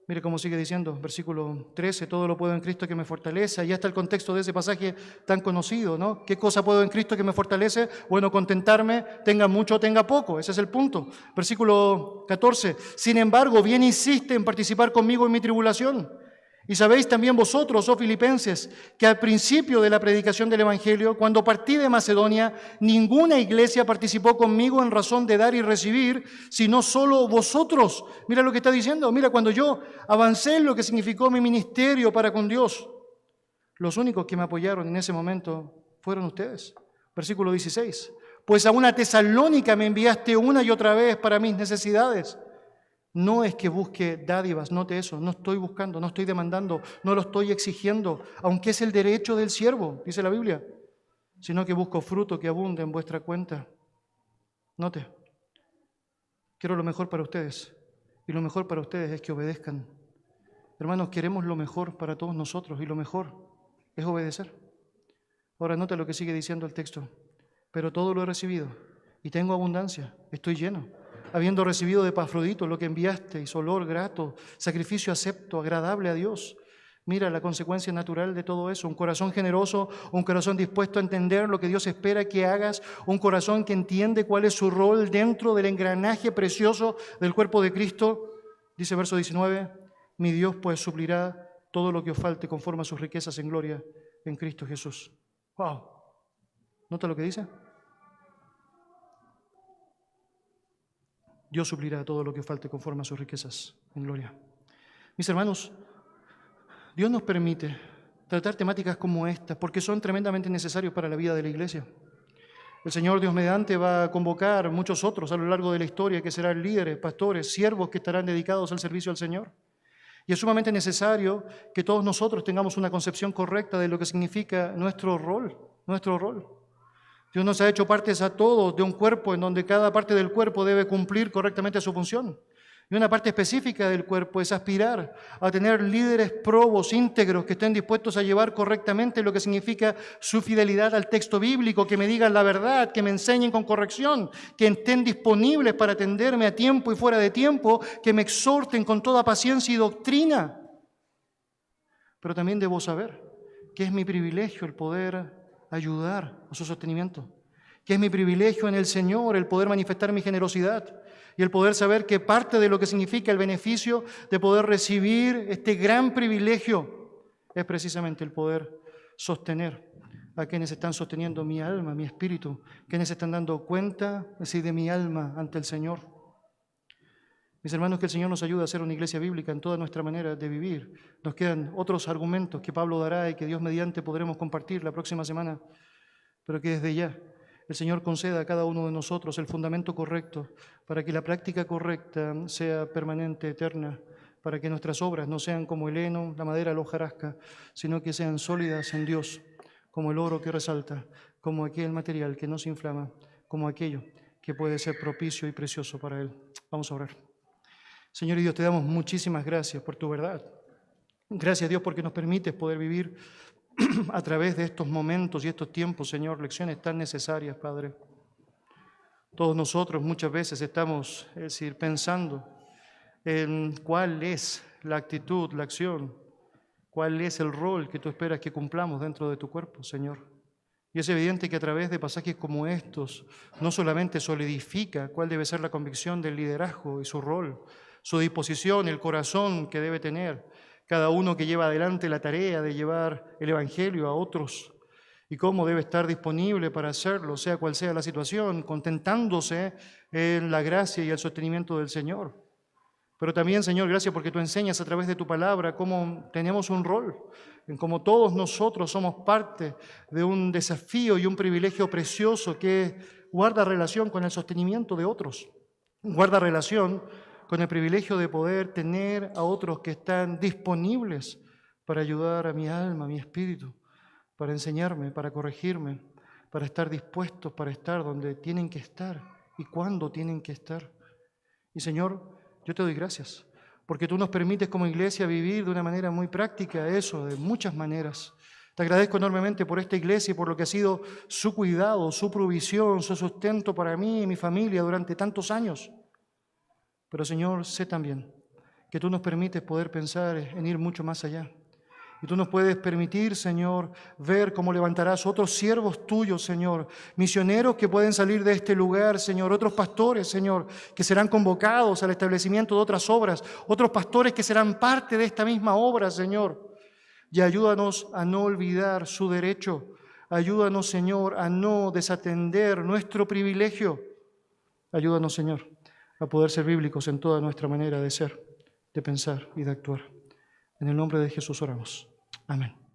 S1: Mire cómo sigue diciendo, versículo 13, todo lo puedo en Cristo que me fortalece. Ahí está el contexto de ese pasaje tan conocido, ¿no? ¿Qué cosa puedo en Cristo que me fortalece? Bueno, contentarme, tenga mucho o tenga poco, ese es el punto. Versículo 14, sin embargo, bien insiste en participar conmigo en mi tribulación. Y sabéis también vosotros, oh filipenses, que al principio de la predicación del Evangelio, cuando partí de Macedonia, ninguna iglesia participó conmigo en razón de dar y recibir, sino solo vosotros. Mira lo que está diciendo. Mira, cuando yo avancé en lo que significó mi ministerio para con Dios, los únicos que me apoyaron en ese momento fueron ustedes. Versículo 16. Pues a una Tesalónica me enviaste una y otra vez para mis necesidades. No es que busque dádivas, note eso, no estoy buscando, no estoy demandando, no lo estoy exigiendo, aunque es el derecho del siervo, dice la Biblia, sino que busco fruto que abunde en vuestra cuenta. Note, quiero lo mejor para ustedes, y lo mejor para ustedes es que obedezcan. Hermanos, queremos lo mejor para todos nosotros, y lo mejor es obedecer. Ahora note lo que sigue diciendo el texto, pero todo lo he recibido, y tengo abundancia, estoy lleno. Habiendo recibido de Epafrodito lo que enviasteis, olor grato, sacrificio acepto, agradable a Dios. Mira la consecuencia natural de todo eso, un corazón generoso, un corazón dispuesto a entender lo que Dios espera que hagas, un corazón que entiende cuál es su rol dentro del engranaje precioso del cuerpo de Cristo. Dice verso 19, mi Dios pues suplirá todo lo que os falte conforme a sus riquezas en gloria en Cristo Jesús. ¡Wow! ¿Nota lo que dice? Dios suplirá todo lo que falte conforme a sus riquezas en gloria. Mis hermanos, Dios nos permite tratar temáticas como estas porque son tremendamente necesarios para la vida de la iglesia. El Señor Dios mediante va a convocar muchos otros a lo largo de la historia que serán líderes, pastores, siervos que estarán dedicados al servicio al Señor. Y es sumamente necesario que todos nosotros tengamos una concepción correcta de lo que significa nuestro rol. Dios nos ha hecho partes a todos de un cuerpo en donde cada parte del cuerpo debe cumplir correctamente su función. Y una parte específica del cuerpo es aspirar a tener líderes probos, íntegros, que estén dispuestos a llevar correctamente lo que significa su fidelidad al texto bíblico, que me digan la verdad, que me enseñen con corrección, que estén disponibles para atenderme a tiempo y fuera de tiempo, que me exhorten con toda paciencia y doctrina. Pero también debo saber que es mi privilegio el poder ayudar a su sostenimiento. que es mi privilegio en el Señor el poder manifestar mi generosidad y el poder saber que parte de lo que significa el beneficio de poder recibir este gran privilegio es precisamente el poder sostener a quienes están sosteniendo mi alma, mi espíritu, quienes están dando cuenta de mi alma ante el Señor. Mis hermanos, que el Señor nos ayude a ser una iglesia bíblica en toda nuestra manera de vivir. Nos quedan otros argumentos que Pablo dará y que Dios mediante podremos compartir la próxima semana, pero que desde ya el Señor conceda a cada uno de nosotros el fundamento correcto para que la práctica correcta sea permanente, eterna, para que nuestras obras no sean como el heno, la madera, la hojarasca, sino que sean sólidas en Dios, como el oro que resalta, como aquel material que no se inflama, como aquello que puede ser propicio y precioso para Él. Vamos a orar. Señor y Dios, te damos muchísimas gracias por tu verdad. Gracias, Dios, porque nos permites poder vivir a través de estos momentos y estos tiempos, Señor, lecciones tan necesarias, Padre. Todos nosotros muchas veces estamos, pensando en cuál es la actitud, la acción, cuál es el rol que tú esperas que cumplamos dentro de tu cuerpo, Señor. Y es evidente que a través de pasajes como estos, no solamente solidifica cuál debe ser la convicción del liderazgo y su rol, su disposición, el corazón que debe tener cada uno que lleva adelante la tarea de llevar el Evangelio a otros y cómo debe estar disponible para hacerlo, sea cual sea la situación, contentándose en la gracia y el sostenimiento del Señor. Pero también, Señor, gracias porque tú enseñas a través de tu palabra cómo tenemos un rol, en cómo todos nosotros somos parte de un desafío y un privilegio precioso que guarda relación con el sostenimiento de otros, guarda relación con el privilegio de poder tener a otros que están disponibles para ayudar a mi alma, a mi espíritu, para enseñarme, para corregirme, para estar dispuestos, para estar donde tienen que estar y cuándo tienen que estar. Y Señor, yo te doy gracias, porque tú nos permites como iglesia vivir de una manera muy práctica eso, de muchas maneras. Te agradezco enormemente por esta iglesia y por lo que ha sido su cuidado, su provisión, su sustento para mí y mi familia durante tantos años. Pero Señor, sé también que tú nos permites poder pensar en ir mucho más allá. Y tú nos puedes permitir, Señor, ver cómo levantarás otros siervos tuyos, Señor, misioneros que pueden salir de este lugar, Señor, otros pastores, Señor, que serán convocados al establecimiento de otras obras, otros pastores que serán parte de esta misma obra, Señor. Y ayúdanos a no olvidar su derecho. Ayúdanos, Señor, a no desatender nuestro privilegio. Ayúdanos, Señor, a poder ser bíblicos en toda nuestra manera de ser, de pensar y de actuar. En el nombre de Jesús oramos. Amén.